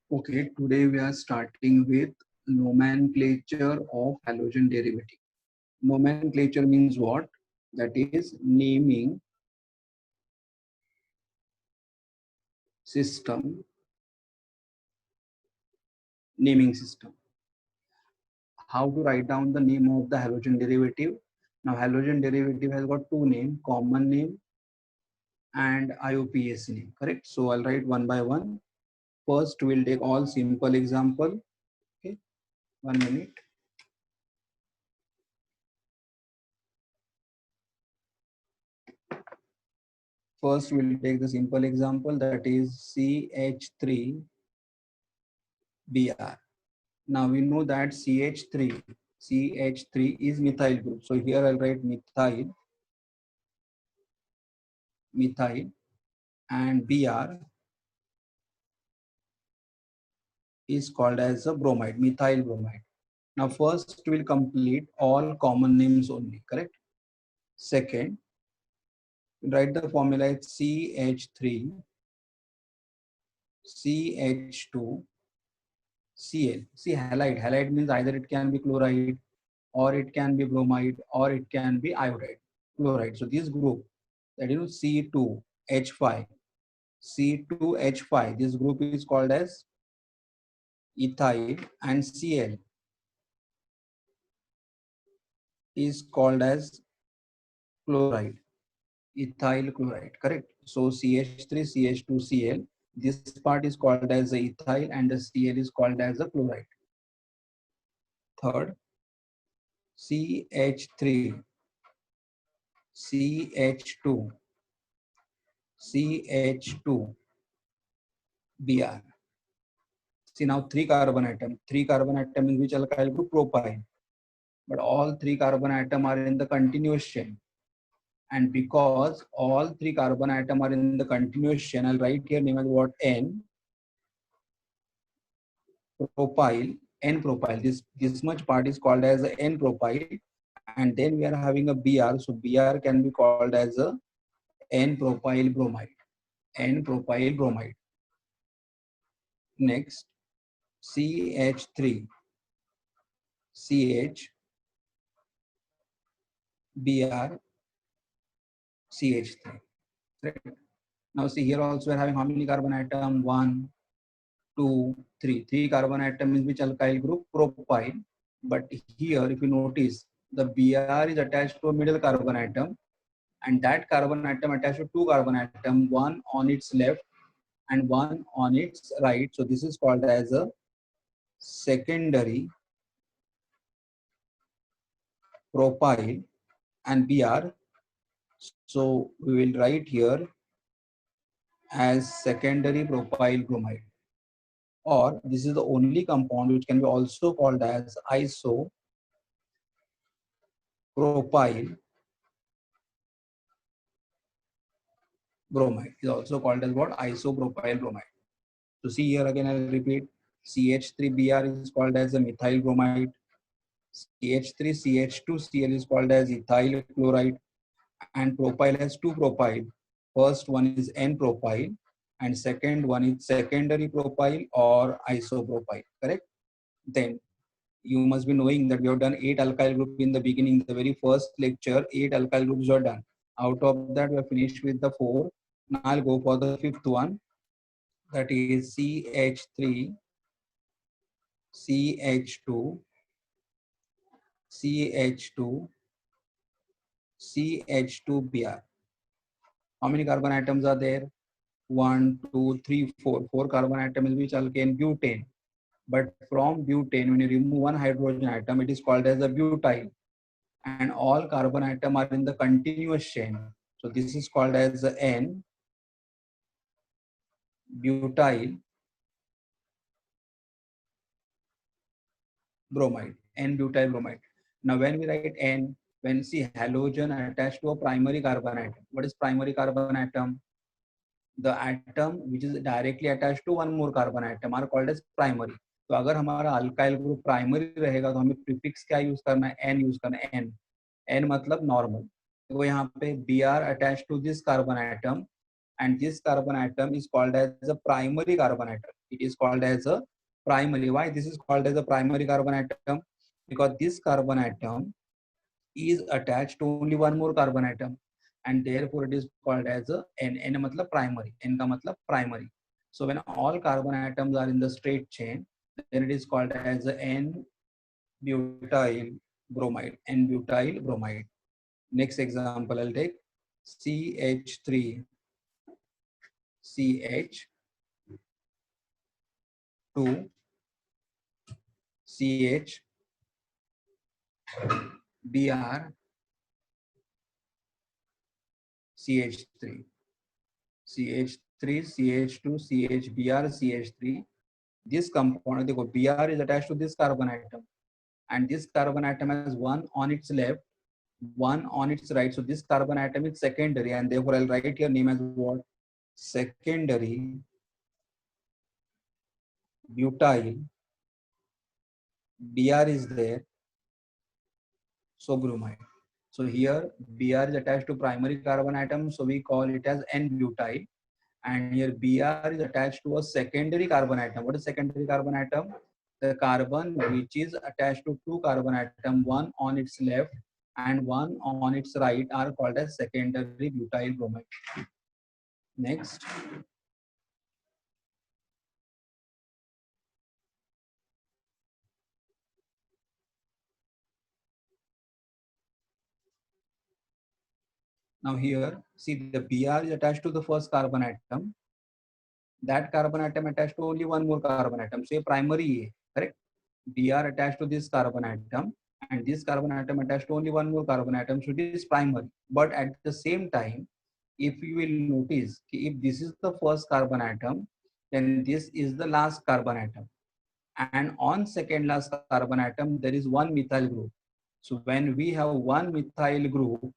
Okay, today we are starting with nomenclature of halogen derivative. Nomenclature means what? That is system, naming system. How to write down the name of the halogen derivative? Now, halogen derivative has got two names, common name and IUPAC name, correct? So I'll write one by one. First, we'll take all simple example. Okay, 1 minute. First, we'll take the simple example, that is CH3Br. Now we know that CH3 is methyl group. So here I'll write methyl, and Br is called as a bromide, methyl bromide. Now first we'll complete all common names only, correct? Second, write the formula as CH3, CH2, Cl. See, halide means either it can be chloride, or it can be bromide, or it can be iodide, chloride. So this group, that C2H5, C2H5, this group is called as ethyl, and Cl is called as chloride, ethyl chloride, correct? So CH3, CH2, Cl, this part is called as the ethyl, and the Cl is called as the chloride. Third, CH3, CH2, CH2, Br. See, now three carbon atom in which alkyl group? Propyl. But all three carbon atom are in the continuous chain. And because all three carbon atom are in the continuous chain, I'll write here name as what? N propyl. This much part is called as N propyl, and then we are having a Br. So Br can be called as a N propyl bromide. N propyl bromide. Next, CH3, CH, Br, CH3. Right. Now see, here also we are having how many carbon atom? 1, 2, 3. 3 carbon atom is which alkyl group? Propyl. But here, if you notice, the Br is attached to a middle carbon atom, and that carbon atom attached to two carbon atom, one on its left and one on its right. So this is called as a secondary propyl and Br. So we will write here as secondary propyl bromide. Or this is the only compound which can be also called as isopropyl bromide. Is also called as what? Isopropyl bromide. So see here again, I'll repeat. CH3Br is called as a methyl bromide. CH3CH2Cl is called as ethyl chloride, and propyl has two propyl. First one is N-propyl, and second one is secondary propyl or isopropyl, correct? Then you must be knowing that we have done 8 alkyl group in the beginning, the very first lecture. 8 alkyl groups are done. Out of that, we are finished with the 4. Now I'll go for the fifth one, that is CH3, CH2, CH2, CH2Br. How many carbon atoms are there? 1, 2, 3, 4. 4 carbon atom is which alkane? Butane. But from butane, when you remove one hydrogen atom, it is called as a butyl. And all carbon atom are in the continuous chain. So this is called as the N butyl bromide. N butyl bromide. Now when we write N, when see halogen attached to a primary carbon atom. What is primary carbon atom? The atom which is directly attached to one more carbon atom are called as primary. तो अगर हमारा alkyl group primary रहेगा तो हमें prefix क्या use करना है? N use करना है. एन, एन मतलब नॉर्मल. तो यहाँ पे B R attach to this carbon atom, and this carbon atom is called as a primary carbon atom. It is called as a primary. Why this is called as a primary carbon atom? Because this carbon atom is attached to only one more carbon atom, and therefore it is called as a N. N matlab primary. N ka matlab primary. So when all carbon atoms are in the straight chain, then it is called as a N-butyl bromide. N-butyl bromide. Next example I'll take CH3 CH2 CH Br CH3 CH3 CH2 CHBr CH3. This compound, देखो Br is attached to this carbon atom, and this carbon atom has one on its left, one on its right. So this carbon atom is secondary, and therefore I'll write your name as what? Secondary butyl. Br is there, so bromide. So here Br is attached to primary carbon atom, so we call it as N-butyl. And here Br is attached to a secondary carbon atom. What is secondary carbon atom? The carbon which is attached to two carbon atom, one on its left and one on its right, are called as secondary butyl bromide. Next. Now here, see the Br is attached to the first carbon atom. That carbon atom attached to only one more carbon atom. So primary, correct? Br attached to this carbon atom, and this carbon atom attached to only one more carbon atom, so it is primary. But at the same time, if you will notice, if this is the first carbon atom, then this is the last carbon atom. And on second last carbon atom, there is one methyl group. So when we have one methyl group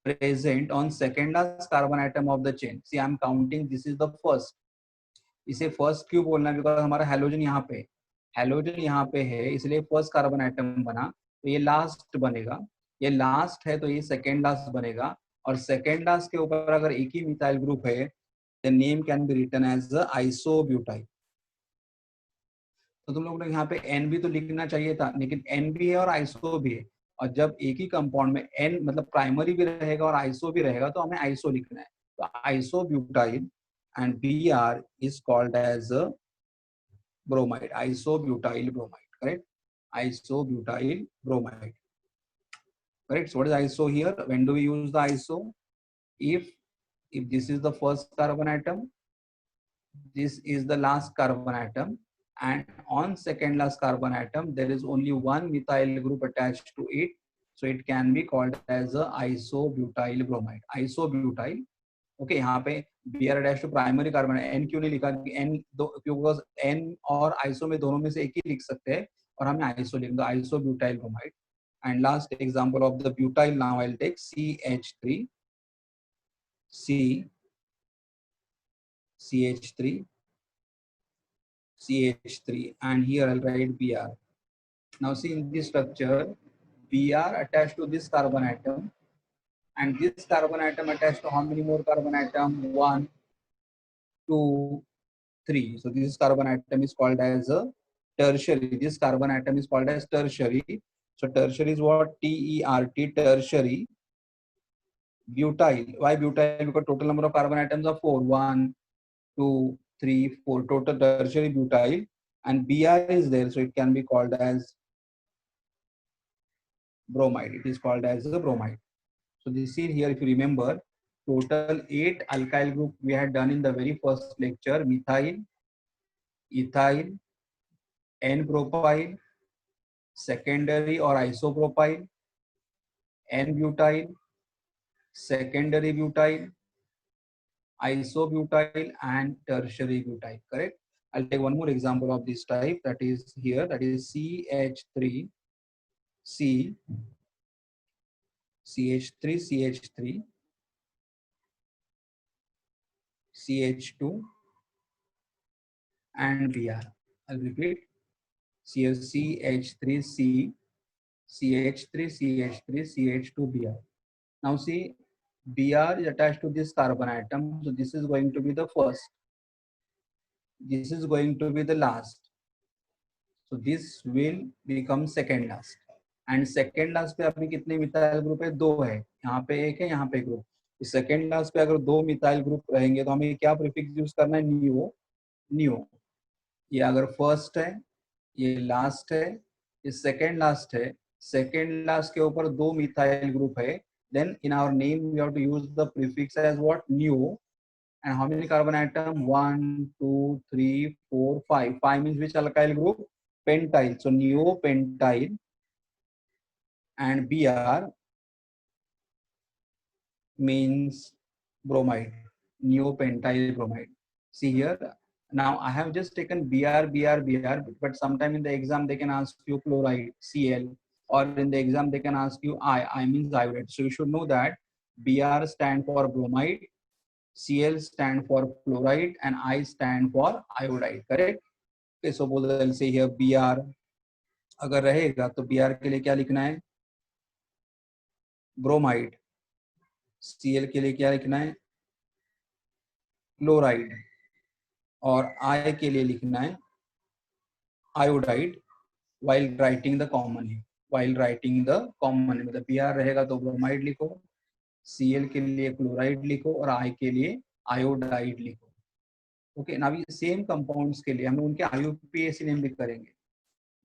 present on second last carbon atom of the chain, see I am counting, this is the first. इसे first क्यों बोलना है? Because हमारा halogen यहाँ पे, halogen यहाँ पे है, इसलिए फर्स्ट कार्बन आइटम बना, तो ये लास्ट बनेगा, ये लास्ट है तो ये सेकेंड लास्ट बनेगा, और सेकेंड लास्ट के ऊपर अगर एक ही मिथाइल ग्रुप है, the name can be written as isobutyl. तो तुम लोग ने यहाँ पे एन भी तो लिखना चाहिए था, लेकिन एन भी है और आइसो भी है, और जब एक ही कंपाउंड में एन मतलब प्राइमरी भी रहेगा और आइसो भी रहेगा, तो हमें आइसो लिखना है. तो isobutyl and Br is called as a bromide, isobutyl bromide, correct? Isobutyl bromide, correct? So what is iso here? When do we use the iso? If this is the first carbon atom, this is the last carbon atom, and on second last carbon atom there is only one methyl group attached to it, so it can be called as a isobutyl bromide. Isobutyl. Okay यहाँ पे Br attach to primary carbon, N क्यों नहीं लिखा? N दो, क्योंकि N और iso में दोनों में से एक ही लिख सकते हैं, और हमें आइसो लिख दो, iso butyl bromide. And last example of the butyl, now I will take CH3 CH3 and here I'll write Br. Now see in this structure, Br attached to this carbon atom, and this carbon atom attached to how many more carbon atom? 1, 2, 3. So this carbon atom is called as a tertiary. This carbon atom is called as tertiary. So tertiary is what? T-E-R-T, tertiary butyl. Why butyl? Because total number of carbon atoms are 4. 1, 2, 3, 4. Total tertiary butyl, and Br is there, so it can be called as bromide. It is called as a bromide. So this is here, if you remember, total 8 alkyl group we had done in the very first lecture: methyl, ethyl, N-propyl, secondary or isopropyl, N-butyl, secondary butyl, isobutyl, and tertiary butyl, correct? I'll take one more example of this type, that is here, that is CH3, CH3, CH2, and Br. I'll repeat, CH3, CH2, Br. Now see, Br is attached to this carbon atom, so this is going to be the first. this is going to be the last. So this will become second last. And second last पे अभी कितने methyl group है? दो है, यहाँ पे एक है, यहाँ पे ग्रुप. सेकेंड लास्ट पे अगर दो मिथाइल ग्रुप रहेंगे तो हमें क्या प्रीफिक्स यूज करना है? नियो. नियो. ये अगर फर्स्ट है, ये लास्ट है, ये सेकेंड लास्ट है, सेकेंड लास्ट के ऊपर दो मिथाइल ग्रुप है, then in our name we have to use the prefix as what? Neo. And how many carbon atom? 1, 2, 3, 4, 5. 5 means which alkyl group? Pentyl. So neopentyl. And Br means bromide. Neopentyl bromide. See here. Now I have just taken Br, but sometime in the exam they can ask you chloride, Cl, or in the exam they can ask you I means iodide. So you should know that Br stand for bromide, Cl stand for chloride, and I stand for iodide. Correct? Okay, suppose I'll say here Br. अगर रहेगा तो Br के लिए क्या लिखना है? Bromide. Cl के लिए क्या लिखना है? क्लोराइड. और I के लिए लिखना है iodide. while writing the common name. while writing the common name, मतलब Br रहेगा तो ब्रोमाइड लिखो, Cl के लिए क्लोराइड लिखो, और I के लिए आयोडाइड लिखो. ओके. ना अभी सेम कंपाउंड्स के लिए हम उनके IUPAC नेम भी करेंगे.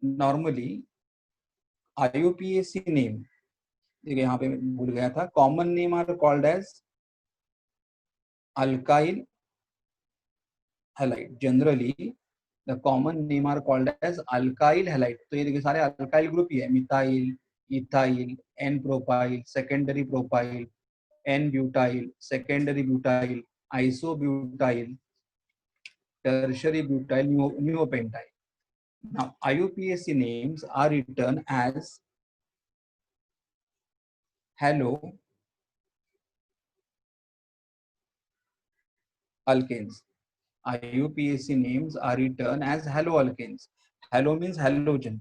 नॉर्मली IUPAC नेम, देखिए यहाँ पे भूल गया था, common name are called as alkyl halide. Generally the common name are called as alkyl halide. तो ये देखिए सारे अल्काइल ग्रुप ही है. Methyl, ethyl, N propyl, secondary propyl, N butyl, secondary butyl, isobutyl, tertiary butyl, neopentyl. Now IUPAC names are written as halo alkanes. IUPAC names are written as haloalkanes. Halo means halogen,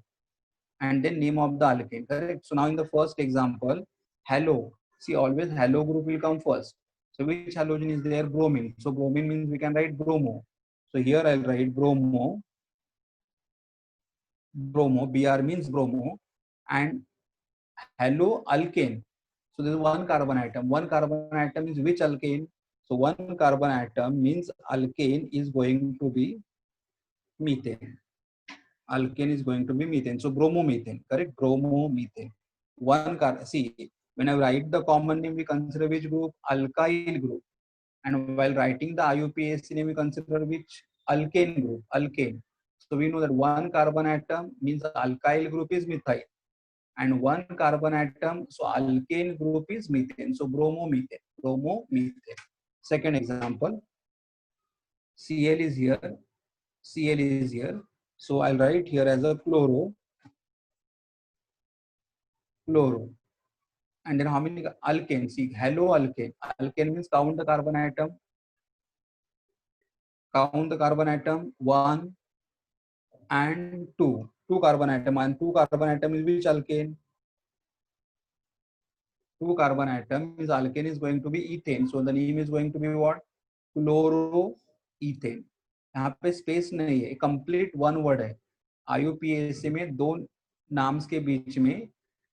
and then name of the alkane. Correct. So now in the first example, halo. See, always halo group will come first. So which halogen is there? Bromine. So bromine means we can write bromo. So here I'll write bromo. Bromo. Br means bromo, and haloalkane. So there is one carbon atom. One carbon atom is which alkane? So one carbon atom means alkane is going to be methane. Alkane is going to be methane. So bromomethane, correct? Bromomethane. One carbon. See, when I write the common name, we consider which group? Alkyl group. And while writing the IUPAC name, we consider which? Alkane group. Alkane. So we know that one carbon atom means the alkyl group is methyl, and one carbon atom, so alkane group is methane. So bromomethane. Bromomethane. Second example, Cl is here. Cl is here. So I'll write here as a chloro. And then how many alkane? See, haloalkane. Alkane means count the carbon atom. Count the carbon atom. 1 and 2. 2 carbon atom, and 2 carbon atom is which alkane? 2 carbon atom is alkane is going to be ethane. So the name is going to be what? Chloroethane. यहाँ पे space नहीं है, complete one word है. IUPAC में दो नाम्स के बीच में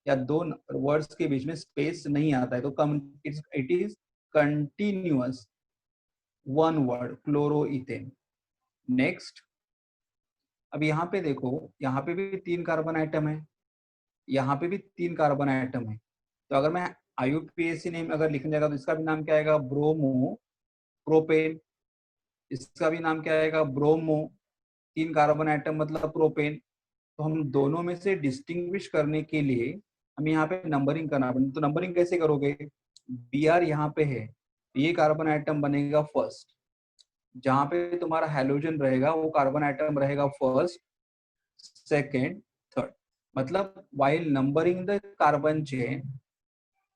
या दो वर्ड्स के बीच में स्पेस नहीं आता है, तो it is continuous one word, chloroethane. Next, अब यहाँ पे देखो, यहाँ पे भी 3 कार्बन आइटम है, यहाँ पे भी 3 कार्बन आइटम है. तो अगर मैं IUPAC नेम अगर लिखने जाएगा तो इसका भी नाम क्या आएगा? Bromo propane. इसका भी नाम क्या आएगा? ब्रोमो. 3 कार्बन आइटम मतलब प्रोपेन. तो हम दोनों में से डिस्टिंग्विश करने के लिए हमें यहाँ पे नंबरिंग करना पड़ेगा. तो नंबरिंग कैसे करोगे? Br यहाँ पे है, ये कार्बन आइटम बनेगा फर्स्ट. जहां पे तुम्हारा हैलोजन रहेगा वो कार्बन आइटम रहेगा फर्स्ट, सेकेंड, थर्ड. मतलब while numbering the carbon chain,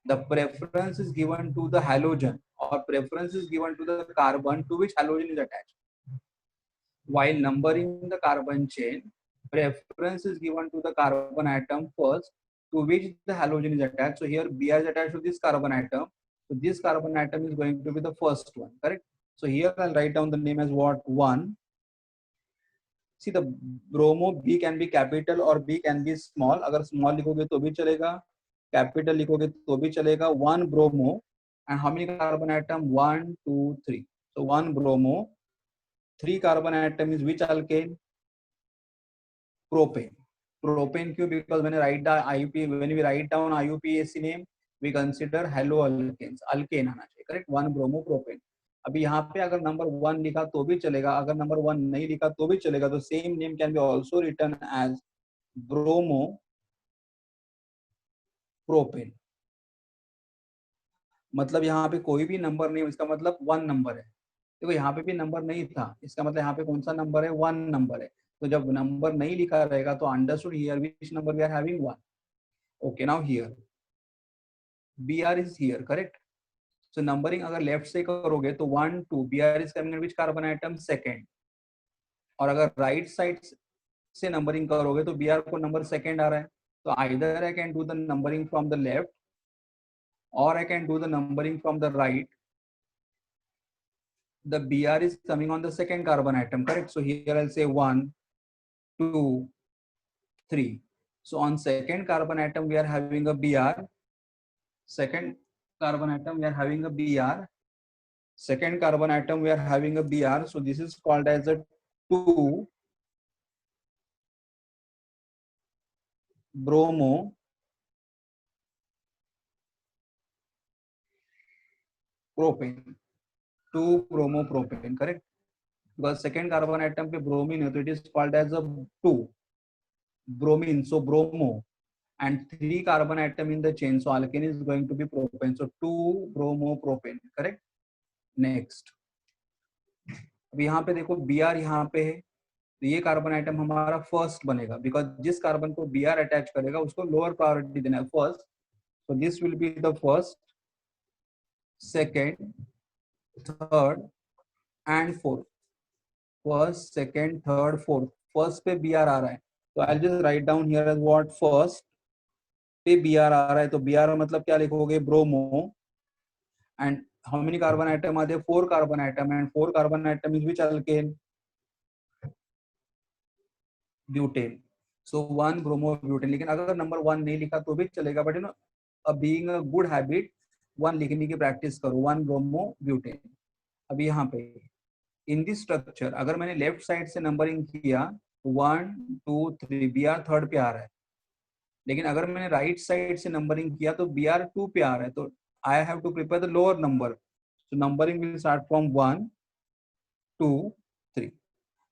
the preference is given to the halogen or preference is given to the carbon to which halogen is attached. While numbering the carbon chain, preference is given to the carbon atom first to which the halogen is attached. So here Br is attached to this carbon atom. So this carbon atom is going to be the first one, correct? So here I'll write down the name as what? 1. See the bromo B can be capital और B can be small, अगर small लिखोगे तो भी चलेगा, capital लिखोगे तो भी चलेगा. One bromo and how many carbon atom, 1 2 3. So one bromo, 3 carbon atom is which alkane? Propane. Propane क्यों? Because when I write the IUP, when we write down IUPAC name, we consider haloalkanes. Alkane आना चाहिए, correct? One bromo propane. अभी यहाँ पे अगर number 1 लिखा तो भी चलेगा, अगर नंबर 1 नहीं लिखा तो भी चलेगा. तो same name can be also written as bromo propane. मतलब यहाँ पे कोई भी नंबर नहीं, इसका मतलब 1 नंबर है. देखो यहाँ पे भी नंबर नहीं था, इसका मतलब यहाँ पे कौन सा नंबर है, 1 नंबर है. तो जब नंबर नहीं लिखा रहेगा तो understood here which number we are having 1. Okay, now here Br is here, correct? So numbering अगर लेफ्ट से करोगे तो 1 2, Br is coming in which carbon atom, second. और अगर राइट साइड से नंबरिंग करोगे तो Br को नंबर सेकंड आ रहा है. तो either I can do the numbering from the left or I can do the numbering from the right. The Br is coming on the second carbon atom, correct? So here I'll say 1 2 3. So on second carbon atom we are having a Br. Second carbon atom we are having a Br. Second carbon atom we are having a Br. So this is called as a 2 bromo propane. 2 bromo propane, correct? Because second carbon atom पे bromine है तो it is called as a 2 bromine. So bromo. And 3 carbon atom in the chain, so alkane is going to be propane. So 2 bromo propane, correct? Next, अब यहाँ पे देखो Br यहाँ पे है तो ये कार्बन आइटम हमारा फर्स्ट बनेगा, बिकॉज जिस कार्बन को Br अटैच करेगा उसको लोअर प्रायोरिटी देना है, first. So this will be the first, second, third and fourth. First second third fourth. First पे Br आ रहा है तो I just write down here as what, first पे Br आ रहा है तो Br मतलब क्या लिखोगे, bromo. And how many carbon atom आते हैं, 4 carbon atom. And 4 carbon atom is which alkane, butane. So 1 bromo butane. लेकिन अगर नंबर 1 नहीं लिखा तो भी चलेगा, but you know being a good habit 1 लिखने की प्रैक्टिस करो, 1 ब्रोमो ब्यूटेन. अब यहाँ पे इन दिस स्ट्रक्चर अगर मैंने लेफ्ट साइड से नंबरिंग किया 1 2 3, Br थर्ड पे आ रहा है. लेकिन अगर मैंने राइट साइड से नंबरिंग किया तो Br 2 पे आ रहा है. तो I have to prepare the lower number. So numbering will start from 1 2 3.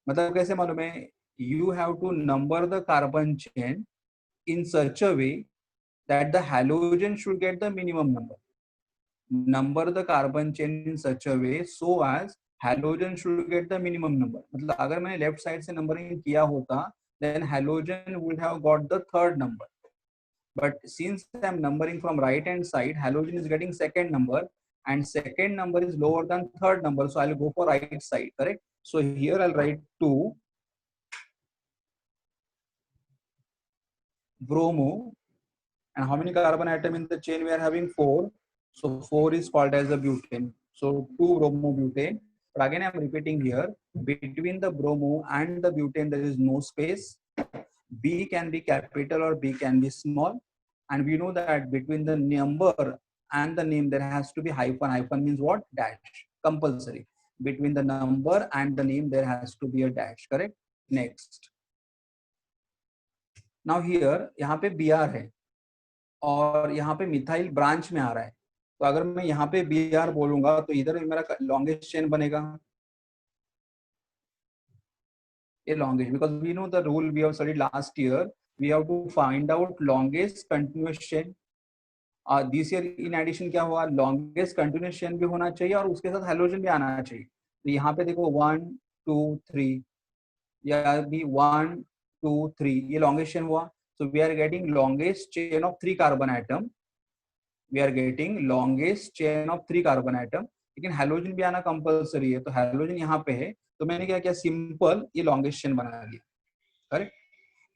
मतलब कैसे मालूम है, you have to number the carbon chain in such a way that the halogen should get the minimum number. Number the carbon chain in such a way so as halogen should get the minimum number. मतलब अगर मैंने left side से numbering किया होता then halogen would have got the third number. But since I am numbering from right hand side, halogen is getting second number and second number is lower than third number, so I'll go for right side, correct? So here I'll write 2 bromo. And how many carbon atom in the chain we are having, 4. So 4 is called as a butane. So 2 bromo butane. But again I'm repeating here, between the bromo and the butane there is no space. B can be capital or B can be small. And we know that between the number and the name there has to be hyphen. Hyphen means what? Dash. Compulsory. Between the number and the name there has to be a dash, correct? Next. Now here यहाँ पे Br है और यहाँ पे methyl branch में आ रहा है. तो अगर मैं यहाँ पे Br बोलूंगा तो इधर मेरा लॉन्गेस्ट चेन बनेगा, ये longest. Because we know the rule we have studied last year, we have to find out longest continuous chain. This year in addition क्या हुआ, लॉन्गेस्ट कंटिन्यूअस चेन भी होना चाहिए और उसके साथ हेलोजन भी आना चाहिए. तो यहाँ पे देखो 1 2 3 या भी 1 2 3, ये लॉन्गेस्ट चेन हुआ. So we are getting longest chain of 3 carbon atom. We are getting longest chain of 3 carbon atom. लेकिन हेलोजन भी आना कंपलसरी है. तो हेलोजन यहाँ पे है तो मैंने क्या किया, सिंपल ये लॉन्गेस्ट चेन बना दिया, करेक्ट?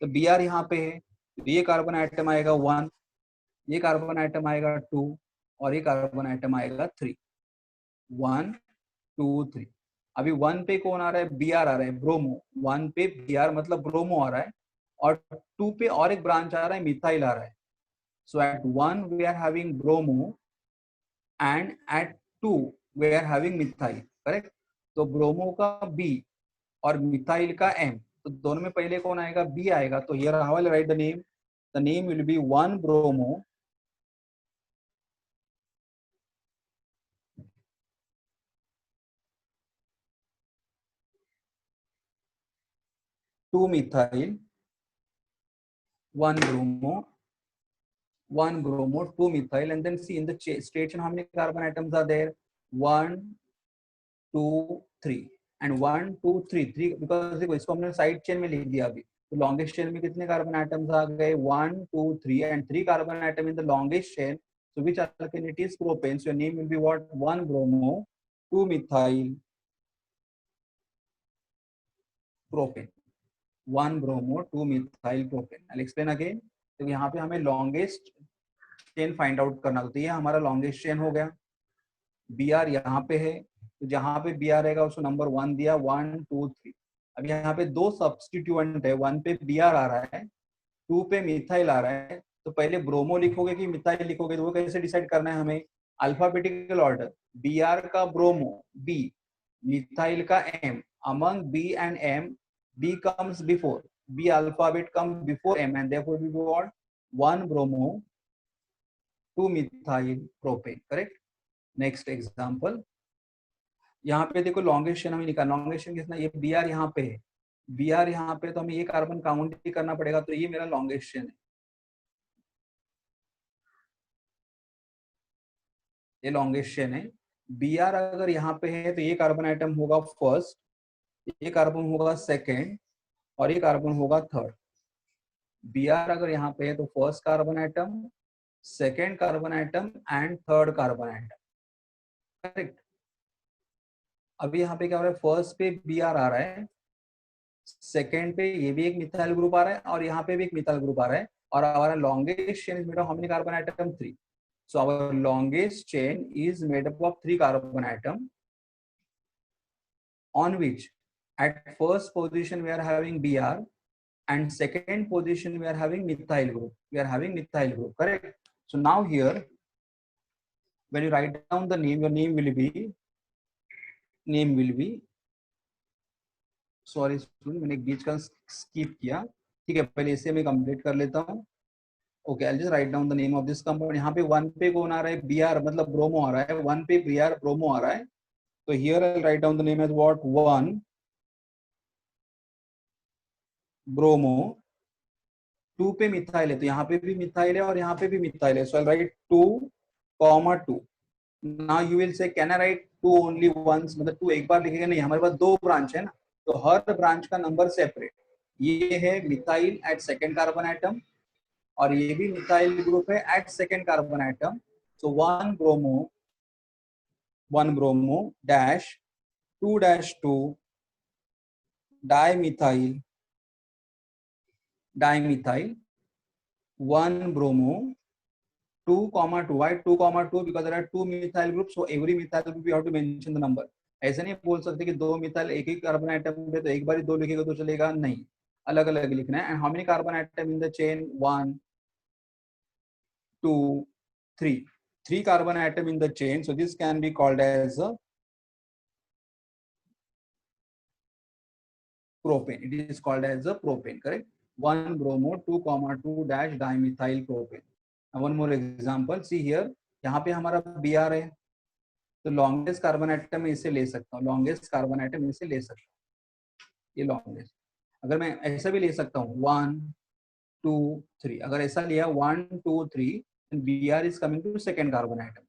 तो Br यहाँ पे है तो ये कार्बन आइटम आएगा 1, ये कार्बन आइटम आएगा 2 और ये कार्बन आइटम आएगा 3. 1 2 3. अभी 1 पे कौन आ रहा है, Br आ रहा है, ब्रोमो। 1 पे Br मतलब ब्रोमो आ रहा है, और 2 पे और एक ब्रांच आ रहा है, मिथाइल आ रहा है। So at 1 we are having bromo and at 2 we are having methyl, correct. तो ब्रोमो का B और मिथाइल का M, तो दोनों में पहले कौन आएगा, B आएगा। तो here how will write the name will B 1 bromo 2 methyl 1 bromo 1 bromo 2 methyl, and then see in the station how many carbon atoms are there, 1 2 3 and 1 2 3 3, because देखो इसको हमने साइड चेन में लिख दिया अभी। तो लॉन्गेस्ट चेन में कितने कार्बन एटम्स आ गए, 1 2 3 and 3 carbon atom in the longest chain. So which alkane it is, propane. So your name will be what, 1 bromo 2 methyl propane, 1 bromo 2 methyl propane. I'll explain again. तो यहाँ पे हमें longest chain find out करना होता है। ये हमारा longest chain हो गया। बी आर यहाँ पे है, तो जहाँ पे बी आर रहेगा उसको नंबर 1 दिया, 1 2 3। अब यहाँ पे दो सब्सटीट्यूएंट है, 1 पे बी आर आ रहा है, 2 पे मिथाइल आ रहा है। तो पहले ब्रोमो लिखोगे कि मिथाइल लिखोगे, तो वो कैसे डिसाइड करना है हमें, अल्फाबेटिकल ऑर्डर। बी आर का ब्रोमो बी, मिथाइल का M, among B and M B comes before, B alphabet come before M, and therefore we got 1 bromo 2 methyl propane, correct. Next example, यहाँ पे देखो longest chain हमें निकालना, longest chain कितना, ये B are यहाँ पे है, बी आर यहाँ पे, तो हमें ये कार्बन काउंट भी करना पड़ेगा। तो ये मेरा लॉन्गेस्ट चेन है, ये लॉन्गेस्ट चेन है। बी आर अगर यहाँ पे है तो ये कार्बन आइटम होगा फर्स्ट, ये कार्बन होगा सेकेंड, और ये कार्बन होगा थर्ड। बी आर अगर यहाँ पे है तो first carbon atom, second carbon item and third carbon atom, correct. अभी यहाँ पे क्या हो रहा है, फर्स्ट पे बी आर आ रहा है, सेकेंड पे ये भी एक मिथाइल ग्रुप आ रहा है, और यहाँ पे भी एक मिथाइल ग्रुप आ रहा है, और हमारा longest chain is made of how many carbon item, 3। So our longest chain is made up of 3 carbon atom, on which at first position we are having Br, and second position we are having methyl group. We are having methyl group, correct? So now here, when you write down the name, your name will be sorry student, मैंने एक बीच का skip किया, ठीक है। पहले इसे मैं complete कर लेता हूँ। Okay, I just write down the name of this compound. यहाँ पे 1 पे कौन आ रहा है, बी आर मतलब ब्रोमो आ रहा है, 1 पे बी आर ब्रोमो आ रहा है। तो here I write down the name as what, 1 bromo, 2 पे मिथाइल है, तो यहाँ पे भी मिथाइल है और यहाँ पे भी मिथाइल है। So I write 2 comma 2। Now you will say can I write 2 only once, मतलब 2 एक बार लिखेगा नहीं, हमारे पास 2 ब्रांच है ना, तो हर ब्रांच का नंबर सेपरेट। ये है methyl at second carbon atom, और ये भी मिथाइल ग्रुप है at second carbon atom. So 1 bromo dash 2 dash 2 dimethyl 1 bromo 2 comma 2, why 2 comma 2, because there are 2 methyl groups, so every methyl group we have to mention the number। ऐसे नहीं बोल सकते कि 2 methyl एक ही carbon atom पे तो एक बार ही 2 लिखेगा तो चलेगा, नहीं, अलग अलग लिखना है। And how many carbon item in the chain, 1 2 3, 3 carbon item in the chain, so this can be called as a propane, it is called as a propane, correct। 1 bromo 2 comma 2 dash dimethyl propane। Now one more example, see here, यहाँ पे हमारा B are है, तो longest carbon atom में इसे ले सकता हूँ, लॉन्गेस्ट कार्बन आइटम इसे ले सकता हूँ, ये लॉन्गेस्ट। अगर मैं ऐसा भी ले सकता हूँ 1 2 3, अगर ऐसा लिया 1 2 3, B R is coming to second carbon atom.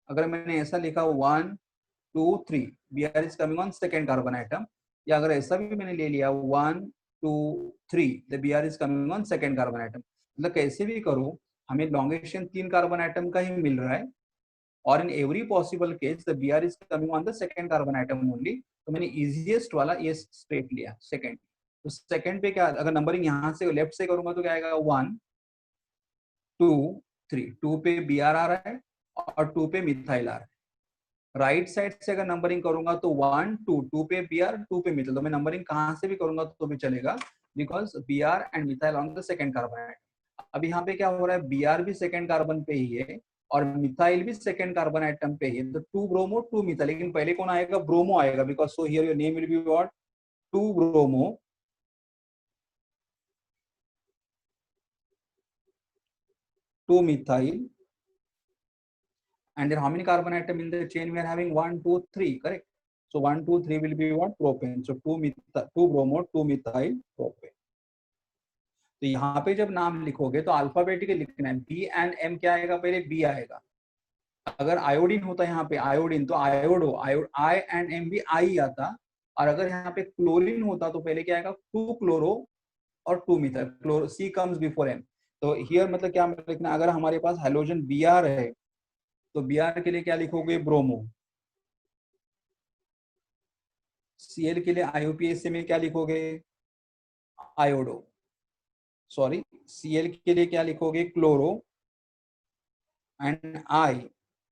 अगर मैंने ऐसा लिखा 1 2 3, B R is coming on second carbon atom, या अगर ऐसा भी मैंने ले लिया 1 2 3, the B R is coming on second carbon atom. मतलब कैसे भी करो, हमें लॉन्गेशन 3 कार्बन आइटम का ही मिल रहा है, और in every possible case the B R is coming on the second carbon atom only. तो मैंने इजीएस्ट वाला ये स्ट्रेट लिया, सेकेंड। तो सेकेंड पे क्या, अगर नंबरिंग यहाँ से लेफ्ट से करूंगा तो क्या आएगा, 1 2 3, 2 पे बी आर आ रहा है और 2 पे मिथाइल आ रहा है, राइट साइड से अगर नंबरिंग करूंगा तो 1 2 2 पे Br 2 पे मिथाइल, तो मैं नंबरिंग कहां से भी करूंगा तो भी चलेगा, because Br and methyl on the second carbon. अब यहाँ पे क्या हो रहा है, Br भी सेकंड कार्बन पे ही है और मिथाइल भी सेकंड कार्बन एटम पे ही है, तो 2 ब्रोमो 2 मिथाइल, लेकिन पहले कौन आएगा, ब्रोमो आएगा, because so here your name will be what, 2 bromo 2 methyl, and then how many carbon atom in the chain we are having, 1 2 3, correct? So 1 2 3 will be what, propane. So 2 bromo 2 methyl propane. तो यहाँ पे जब नाम लिखोगे तो alphabetically लिखना है, B and M क्या आएगा, पहले बी आएगा। अगर आयोडीन होता यहाँ पे आयोडीन तो आयोडो, आई एंड एम भी आई आता, और अगर यहाँ पे क्लोरीन होता तो पहले क्या आएगा, 2 क्लोरो और 2 मिथाइल, क्लोरो सी कम्स बिफोर एम। तो हियर मतलब क्या लिखना, अगर हमारे पास हेलोजन बी आर है तो बी आर के लिए क्या लिखोगे, ब्रोमो। सीएल के लिए आईयूपीएसी में क्या लिखोगे, आयोडो, सॉरी सीएल के लिए क्या लिखोगे, chloro, and I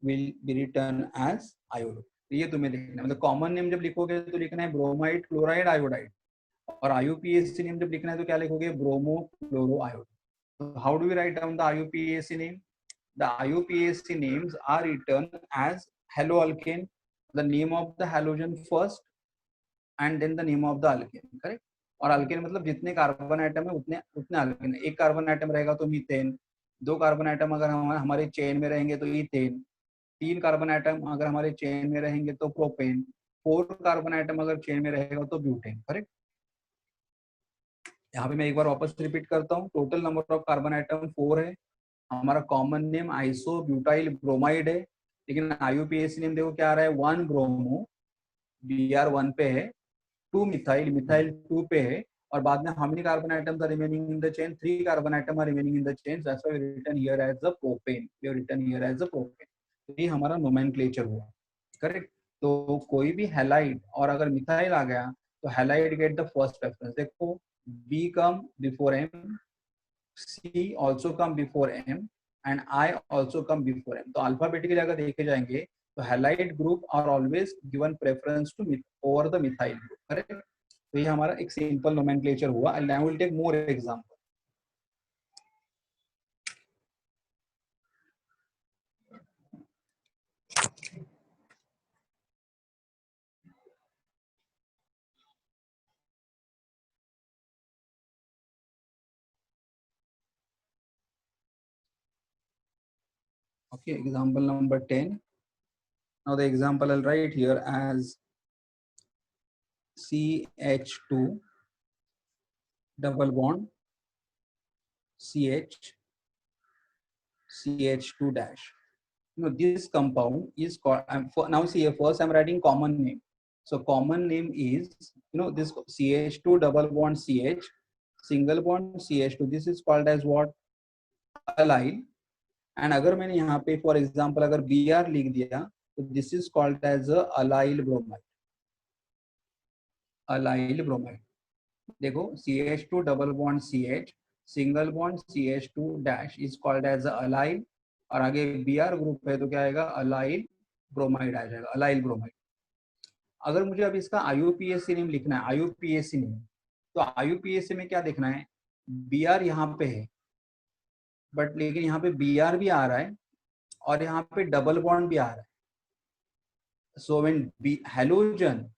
will be written as iodo. ये तुम्हें लिखना है, मतलब कॉमन नेम जब लिखोगे तो लिखना है ब्रोमाइड क्लोराइड आयोडाइड, और आईयूपीएसी नेम जब लिखना है तो क्या लिखोगे, bromo chloro iodo. How do we write down the IUPAC name, the IUPAC names are written as haloalkane, the name of the halogen first and then the name of the alkane, correct? और alkane मतलब जितने carbon atom है उतने उतने alkane, एक carbon atom रहेगा तो methane, 2 carbon atom अगर हमारे चेन में रहेंगे तो ईथेन, 3 कार्बन आइटम अगर हमारे चेन में रहेंगे तो प्रोपेन, 4 कार्बन आइटम अगर चेन में रहेगा तो ब्यूटेन, करेक्ट? यहाँ पे मैं एक बार वापस रिपीट करता हूँ, total number of carbon atom 4 है, हमारा common name iso butyl bromide है, लेकिन आईयूपीएसी नेम देखो क्या आ रहा है, 1 ब्रोमो, Br 1 पे है, 2 मिथाइल, मिथाइल 2 पे है, और बाद में how many carbon items are remaining in the chain, 3 carbon item are remaining in the chain, that's why we written here as the propane, we have written here as the propane. तो ये हमारा nomenclature हुआ, correct? तो कोई भी halide और अगर methyl आ गया तो halide get the first preference. देखो B come before M, C also come before M, and I also come before M. तो अल्फाबेटिकली अगर देखे जाएंगे तो halide group are always given preference to over the methyl group, correct? तो ये हमारा एक सिंपल नोमेनक्लेचर हुआ। I will take more example. Okay, example number 10. Now the example I'll write here as CH2 double bond CH CH2 dash. This compound is called, now see here, first I'm writing common name. So common name is, this CH2 double bond CH, single bond CH2, this is called as what, allyl. And अगर मैंने यहाँ पे for example अगर Br लिख दिया तो this is called as a allyl bromide, allyl bromide। देखो CH2 double bond CH, single bond CH2 dash is called as a allyl, और आगे Br ग्रुप है तो क्या आएगा, allyl ब्रोमाइड आ जाएगा, allyl ब्रोमाइड। अगर मुझे अब इसका आईयूपीएसी नेम लिखना है, आईयूपीएसी नेम, तो आईयूपीएसी में क्या देखना है, बी आर यहाँ पे है, बट लेकिन यहाँ पे बी आर भी आ रहा है और यहाँ पे डबल बॉन्ड भी आ रहा है। So when be halogen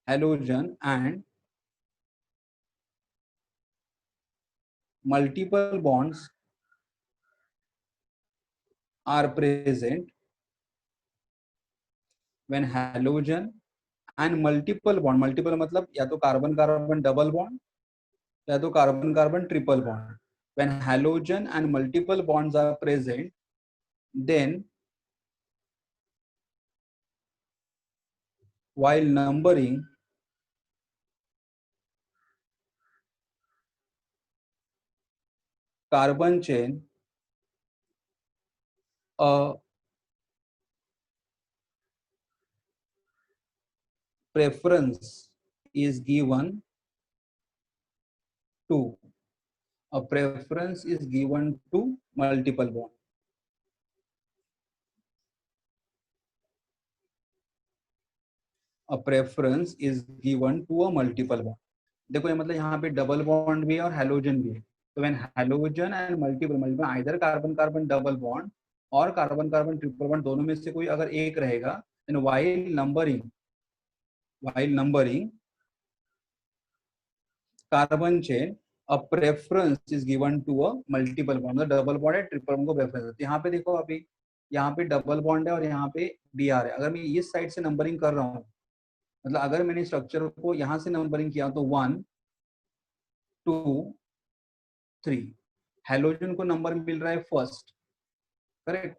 and multiple bonds are present, when halogen and multiple bond, multiple मतलब या तो कार्बन कार्बन डबल बॉन्ड या तो carbon carbon triple bond, when halogen and multiple bonds are present, then while numbering carbon chain, a preference is given to A preference is given to multiple bond. A preference is given to a multiple bond. देखो ये मतलब यहाँ पे double bond भी है और halogen भी है. तो when halogen and multiple multiple either carbon carbon double bond और कार्बन कार्बन ट्रिपल बॉन्ड दोनों में से कोई अगर एक रहेगा, then while numbering carbon chain a preference is given to a multiple bond. मतलब डबल बॉन्ड है, ट्रिपल बॉन्ड को प्रेफरेंस है. यहाँ पे देखो अभी यहाँ पे डबल बॉन्ड है और यहाँ पे Br है. अगर मैं इस साइड से नंबरिंग कर रहा हूँ, मतलब अगर मैंने स्ट्रक्चर को यहाँ से नंबरिंग किया तो 1 2 3 हेलोजन को नंबर मिल रहा है first, correct,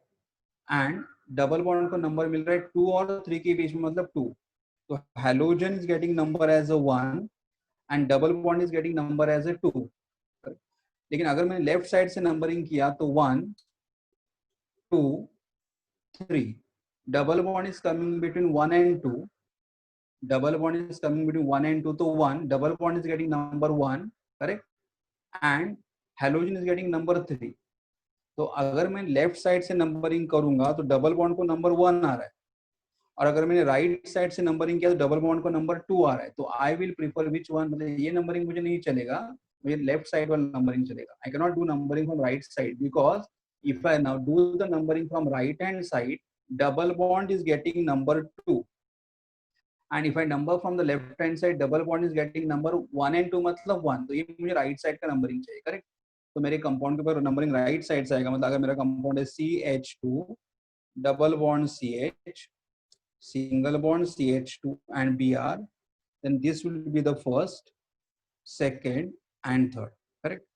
and double bond को नंबर मिल रहा है 2 और 3 के बीच में, मतलब 2. तो halogen is getting number as a 1 and double bond is getting number as a 2. लेकिन अगर मैंने लेफ्ट साइड से नंबरिंग किया तो 1 2 3 double bond is coming between 1 and 2, double bond is coming between 1 and 2, so 1 double bond is getting number 1, correct, and halogen is getting number 3. तो अगर मैं left side से नंबरिंग करूंगा तो डबल बॉन्ड को नंबर 1 आ रहा है, और अगर मैंने राइट साइड से नंबरिंग किया तो डबल बॉन्ड को नंबर 2 आ रहा है. तो I will prefer which one, मतलब ये नंबरिंग मुझे नहीं चलेगा, मुझे लेफ्ट साइड वाला नंबरिंग चलेगा. I can not do numbering from right side because if I now do the numbering from right hand side double bond is getting number 2. And if I number from the left hand side double bond is getting number 1 and 2, मतलब 1. तो ये मुझे right side का numbering चाहिए, correct. तो मेरे compound के ऊपर नंबरिंग राइट साइड से आएगा. मतलब अगर मेरा कंपाउंड है CH2 double bond CH single bond CH2 and Br, then this will be the first, second and third, correct.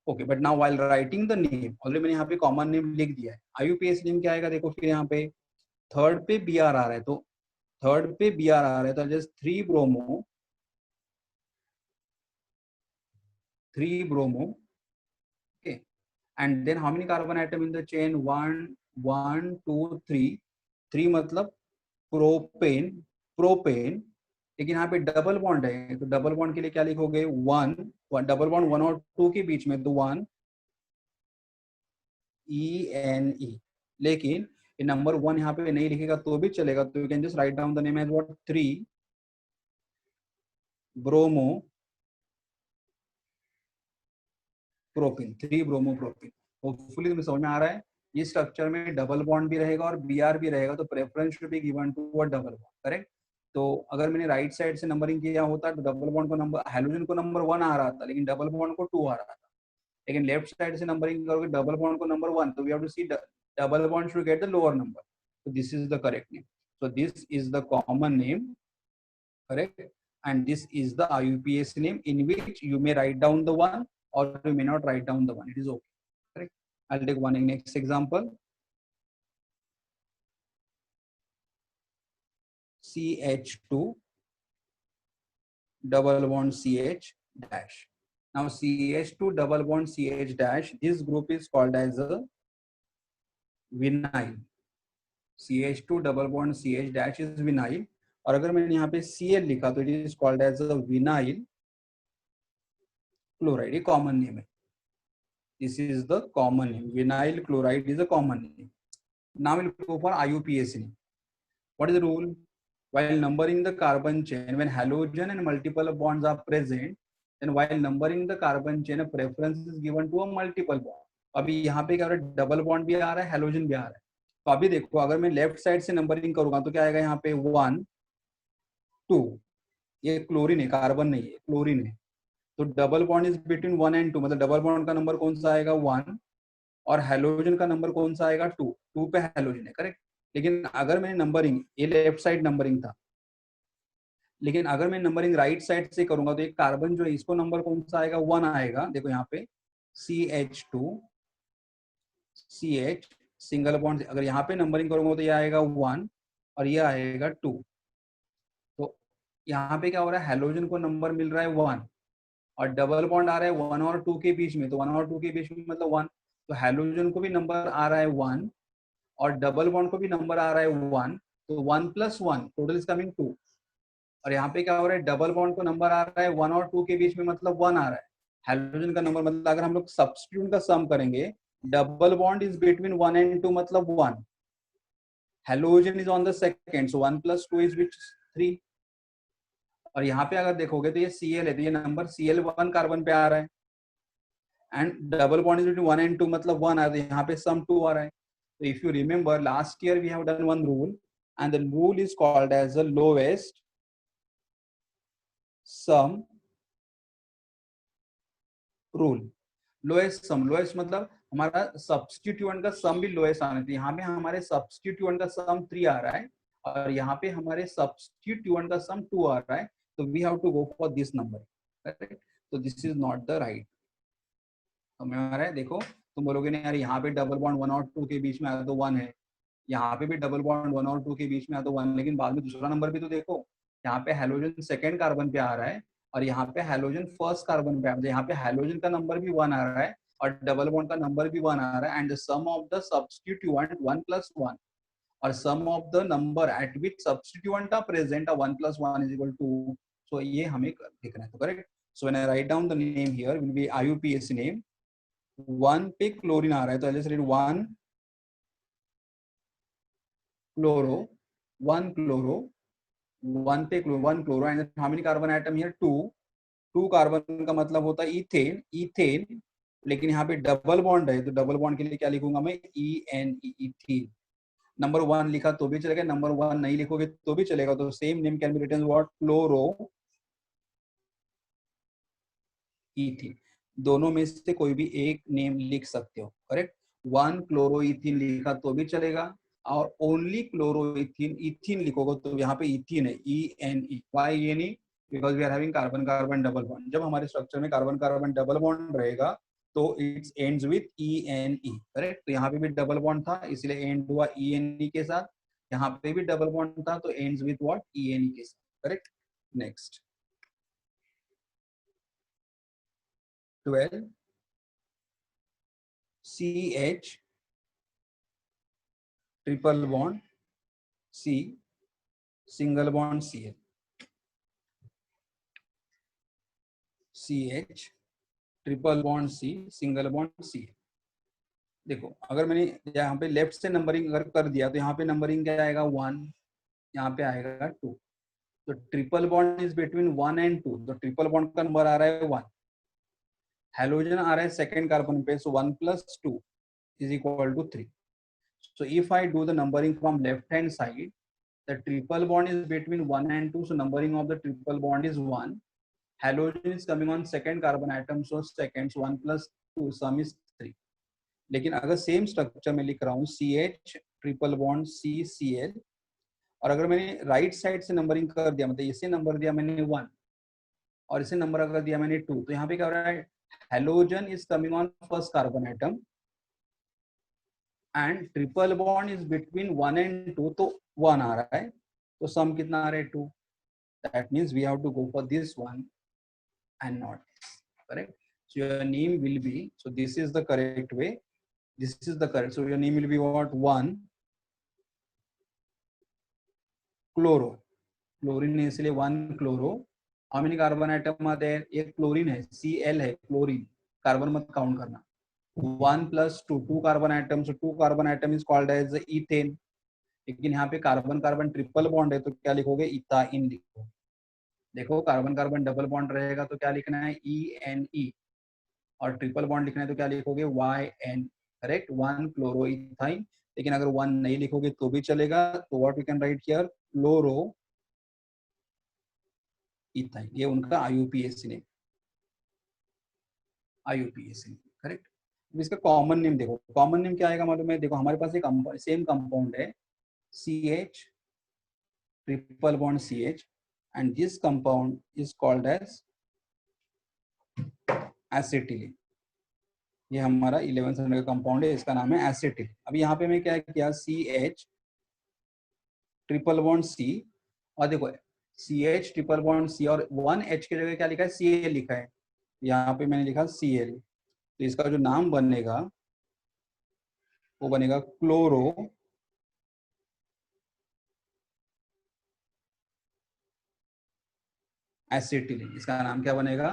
Okay, but now while writing the name, already मैंने यहाँ पे common name लिख दिया है. IUPAC नेम क्या आएगा देखो, फिर यहाँ पे थर्ड पे Br आ रहा है, तो थर्ड पे Br आ रहा है तो just 3 bromo, okay, and then how many carbon atom in the chain, 1 1 2 3 3 मतलब प्रोपेन. लेकिन यहाँ पे डबल बॉन्ड है, तो डबल बॉन्ड के लिए क्या लिखोगे, 1 डबल बॉन्ड 1 और 2 के बीच में, तो 1 ENE. लेकिन ये नंबर 1 यहाँ पे नहीं लिखेगा तो भी चलेगा, तो you can just write down the name as what, 3 bromo propyne. Hopefully तुम्हें समझ में आ रहा है. इस स्ट्रक्चर में डबल बॉन्ड भी रहेगा और Br भी रहेगा, तो preference should be given to a double bond, correct. तो अगर मैंने राइट साइड से नंबरिंग किया होता तो डबल बॉन्ड को नंबर, हेलोजन को नंबर 1 आ रहा था, लेकिन डबल बॉन्ड को 2 आ रहा था. लेकिन लेफ्ट साइड से नंबरिंग करोगे डबल बॉन्ड को नंबर 1, तो we have to see double bond should get the lower number. So this is the correct name. So this is the common name, correct, and this is the IUPAC name in which you may write down the one or you may not write down the one. It is okay, correct. I'll take one next example. CH2 double bond CH dash. Now CH2 double bond CH dash, this group is called as a vinyl. CH2 double bond CH dash is vinyl. और अगर मैंने यहाँ पे Cl लिखा तो it is called as a vinyl chloride. ये common name है. This is the common name. Vinyl chloride is a common name. Now will go for IUPAC name. What is the rule? While numbering the carbon chain, when halogen and multiple bonds are present, then while numbering the carbon chain, a preference is given to a multiple bond. अभी यहाँ पे क्या हो रहा है, double bond भी आ रहा है, हेलोजन भी आ रहा है. तो अभी देखो अगर मैं लेफ्ट साइड से नंबरिंग करूंगा तो क्या आएगा यहाँ पे, 1 2. ये क्लोरीन है, कार्बन नहीं है, क्लोरीन है. तो double bond is between 1 and 2, मतलब डबल बॉन्ड का नंबर कौन सा आएगा, 1, और हेलोजन का नंबर कौन सा आएगा, 2. 2 पे हेलोजन है, करेक्ट. लेकिन अगर मैंने नंबरिंग, ये लेफ्ट साइड नंबरिंग था, लेकिन अगर मैं नंबरिंग राइट साइड से करूंगा तो एक कार्बन जो है इसको नंबर कौन सा आएगा, 1 आएगा. देखो यहाँ पे CH2 CH सिंगल बॉन्ड, अगर यहाँ पे नंबरिंग करूंगा तो ये आएगा 1 और ये आएगा 2. तो यहाँ पे क्या हो रहा है, हेलोजन को नंबर मिल रहा है 1 और डबल बॉन्ड आ रहा है 1 और 2 के बीच में, तो 1 और 2 के बीच में मतलब 1. तो हेलोजन को भी नंबर आ रहा है 1 और डबल बॉन्ड को भी नंबर आ रहा है 1, तो 1 + 1 टोटल इज कमिंग 2. और यहाँ पे क्या हो रहा है, डबल बॉन्ड को नंबर आ रहा है 1 और 2 के बीच में, मतलब 1 आ रहा है. हैलोजन का नंबर मतलब अगर हम लोग सब्स्टिट्यूट का सम करेंगे, double bond is between 1 and 2 मतलब 1, halogen is on the second, so 1 + 2 is which 3। और यहाँ पे अगर देखोगे तो ये Cl है, तो ये नंबर Cl1 कार्बन पे आ रहा है, and double bond is between 1 and 2 मतलब 1 आ रहा है, यहाँ पे सम 2 आ रहा है। तो if you remember last year we have done one rule, and the rule is called as the lowest sum rule. Lowest sum, lowest मतलब हमारा सब्स्टिट्यूएंट का सम भी लोएस्ट आना चाहिए। यहाँ पे हमारे सब्स्टिट्यूएंट का सम 3 आ रहा है, और यहाँ पे हमारे सब्स्टिट्यूएंट का सम 2 आ रहा है, तो we have to go for this number, correct. तो this is not the right. समझ में आ रहा है? देखो तुम बोलोगे नहीं यार यहाँ पे डबल बॉन्ड 1 और 2 के बीच में आया तो 1 है, यहाँ पे भी डबल बॉन्ड 1 और 2 के बीच में आया तो 1, लेकिन बाद में दूसरा नंबर भी तो देखो, यहाँ पे हैलोजन सेकंड कार्बन पे आ रहा है, और यहाँ पे हैलोजन फर्स्ट कार्बन पे आ रहा है। यहाँ पे हैलोजन का नंबर भी 1 आ रहा है, और डबल बॉन्ड का नंबर भी 1 आ रहा है, and the sum of the substituent 1 + 1, और sum of the number at which substituent are present are 1 + 1 is equal to, so ये हमें देखना है, तो correct. so when I write down the name here will be IUPAC name, 1 पे chlorine आ रहा है, तो I'll just read 1 chloro, 1 chloro, 1 पे 1 chloro, and how many carbon atom here 2, 2 carbon का मतलब होता है इथेन, इथेन, लेकिन यहाँ पे डबल बॉन्ड है, तो डबल बॉन्ड के लिए क्या लिखूंगा मैं, ENE, इथीन। नंबर 1 लिखा तो भी चलेगा, नंबर 1 नहीं लिखोगे तो भी चलेगा, तो same name can be written what, chloro ethene. दोनों में से कोई भी एक नेम लिख सकते हो, करेक्ट। 1 क्लोरो इथीन लिखा तो भी चलेगा, और ओनली क्लोरो इथीन, इथीन लिखोगे तो यहाँ पे इथीन है, ENE। Why ENE? Because we are having carbon carbon double bond. जब हमारे स्ट्रक्चर में कार्बन कार्बन डबल बॉन्ड रहेगा तो it's ends with ENE, correct. तो यहाँ पे भी डबल बॉन्ड था इसलिए एंड हुआ ENE के साथ, यहाँ पे भी डबल बॉन्ड था तो एंड्स विथ व्हाट, ENE के साथ, correct. Next 12 CH triple bond C single bond Cl, CH triple bond C single bond Cl। देखो अगर मैंने यहाँ पे लेफ्ट से नंबरिंग अगर कर दिया तो यहाँ पे नंबरिंग क्या आएगा, 1, यहाँ पे आएगा 2, तो triple bond is between 1 and 2, तो ट्रिपल बॉन्ड का नंबर आ रहा है 1, हैलोजन आ रहा है सेकंड कार्बन पे, so 1 + 2 is equal to 3। so if I do the numbering from left hand side, the triple bond is between 1 and 2, so numbering of the triple bond is 1, halogen is coming on second carbon atom, so seconds 1 + 2 sum is 3। लेकिन अगर same structure में लिख रहा हूँ CH triple bond C Cl, और अगर मैंने right side से नंबरिंग कर दिया, मतलब इसे नंबर दिया मैंने 1 और इसे नंबर अगर दिया मैंने 2, तो यहाँ पे क्या हो रहा है, halogen is coming on first carbon atom and triple bond is between 1 and 2, तो 1 आ रहा है, तो सम कितना आ रहा है, 2। That means we have to go for this one and not, correct. So your name will be, so this is the correct way, this is the correct, so your name will be what, 1 chloro, chlorine है इसलिए 1 chloro. How many carbon atom आते हैं, एक chlorine है Cl है, chlorine, carbon मत count करना। 1 + 2 2 carbon atom, so 2 carbon atom is called as ethane, लेकिन यहाँ पे कार्बन कार्बन ट्रिपल बॉन्ड है तो क्या लिखोगे, इथाइन लिखो। देखो कार्बन कार्बन डबल बॉन्ड रहेगा तो क्या लिखना है, ENE, और ट्रिपल बॉन्ड लिखना है तो क्या लिखोगे, YN, करेक्ट, 1 क्लोरो इथाइन। लेकिन अगर 1 नहीं लिखोगे तो भी चलेगा, तो what we can write here, chloro ethyne, ये उनका IUPAC name, IUPAC name, correct. इसका कॉमन नेम देखो, कॉमन नेम क्या आएगा मालूम है, देखो हमारे पास एक सेम कंपाउंड है CH triple bond CH, and this compound is called as acetylene. ये हमारा 11th स्टैंडर्ड का कंपाउंड है, इसका नाम है एसिटिलीन। अभी यहाँ पे मैं क्या किया, CH ट्रिपल बॉन्ड C, और देखो CH ट्रिपल बॉन्ड C, और 1H की जगह क्या लिखा है, Cl लिखा है, यहाँ पे मैंने लिखा Cl, तो इसका जो नाम बनेगा वो बनेगा क्लोरो एसिटिलीन। इसका नाम क्या बनेगा,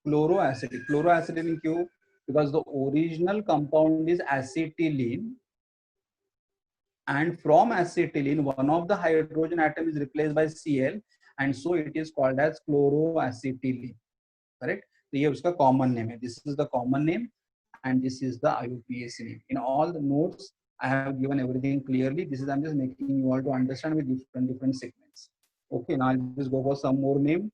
Chloroacetic. Chloroacetic क्यों? Because the original compound is acetylene, and from acetylene one of the hydrogen atom is replaced by Cl, and so it is called as chloroacetylene. Correct? So ये उसका common name है. This is the common name, and this is the IUPAC name. In all the notes, I have given everything clearly. This is, I'm just making you all to understand with different segments. Okay, now I'll just go for some more name.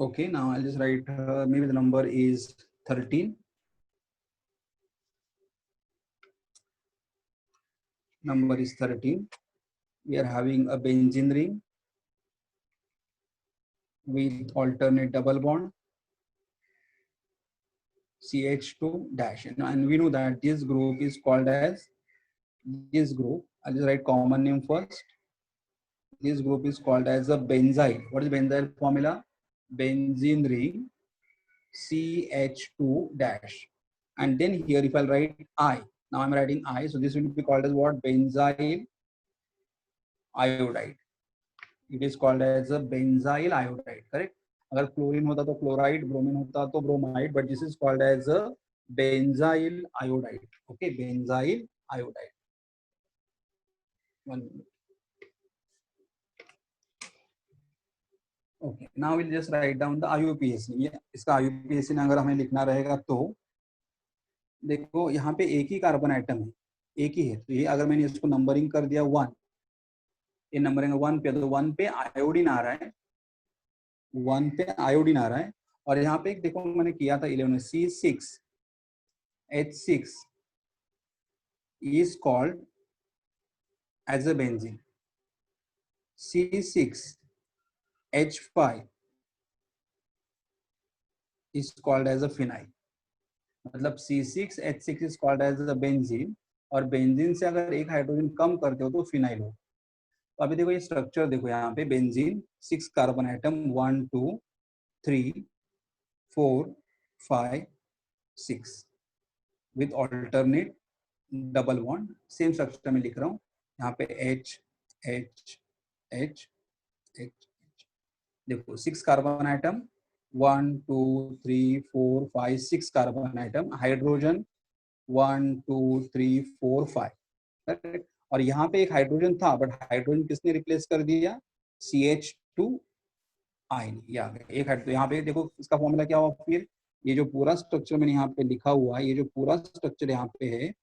Okay, now I'll just write, maybe the number is 13. Number is 13. We are having a benzene ring with alternate double bond, CH2 dash. And we know that this group is called as, this group, I'll just write common name first. This group is called as a benzyl. What is benzyl formula? Benzene ring CH2 dash. And then here if I'll write I, now I'm writing I, so this will be called as what? Benzyl iodide. It is called as a benzyl iodide, correct? अगर chlorine होता तो chloride, bromine होता तो bromide, but this is called as a benzyl iodide. Okay, benzyl iodide. 1 minute. Okay, now we'll just write down the IUPAC. ये इसका IUPAC अगर हमें लिखना रहेगा तो देखो यहाँ पे एक ही कार्बन आइटम है, एक ही है, तो ये अगर मैंने इसको नंबरिंग कर दिया 1, ये नंबरिंग 1 पे, तो 1 पे आयोडीन आ रहा है, 1 पे आयोडीन आ रहा है, और यहाँ पे देखो मैंने किया था 11 में, C6H6 is called as a benzene, C6H5 is called as a phenyl. मतलब C6H6 is called as a benzene, और बेंजीन से अगर एक हाइड्रोजन कम करते हो तो फिनाइल हो. तो अभी देखो ये स्ट्रक्चर देखो, यहाँ पे benzene 6 carbon atom 1 2 3 4 5 6 with alternate double bond. Same structure में लिख रहा हूँ, यहाँ पे H H H H. देखो 6 carbon atom 1 2 3 4 5 6 carbon atom, hydrogen 1 2 3 4 5. Correct? और यहाँ पे एक हाइड्रोजन था, बट हाइड्रोजन किसने रिप्लेस कर दिया? CH2 ion. एक हाइड्रोजन यहाँ पे देखो, इसका फॉर्मूला क्या हुआ फिर? ये जो पूरा स्ट्रक्चर मैंने यहाँ पे लिखा हुआ है, ये जो पूरा स्ट्रक्चर यहाँ पे है,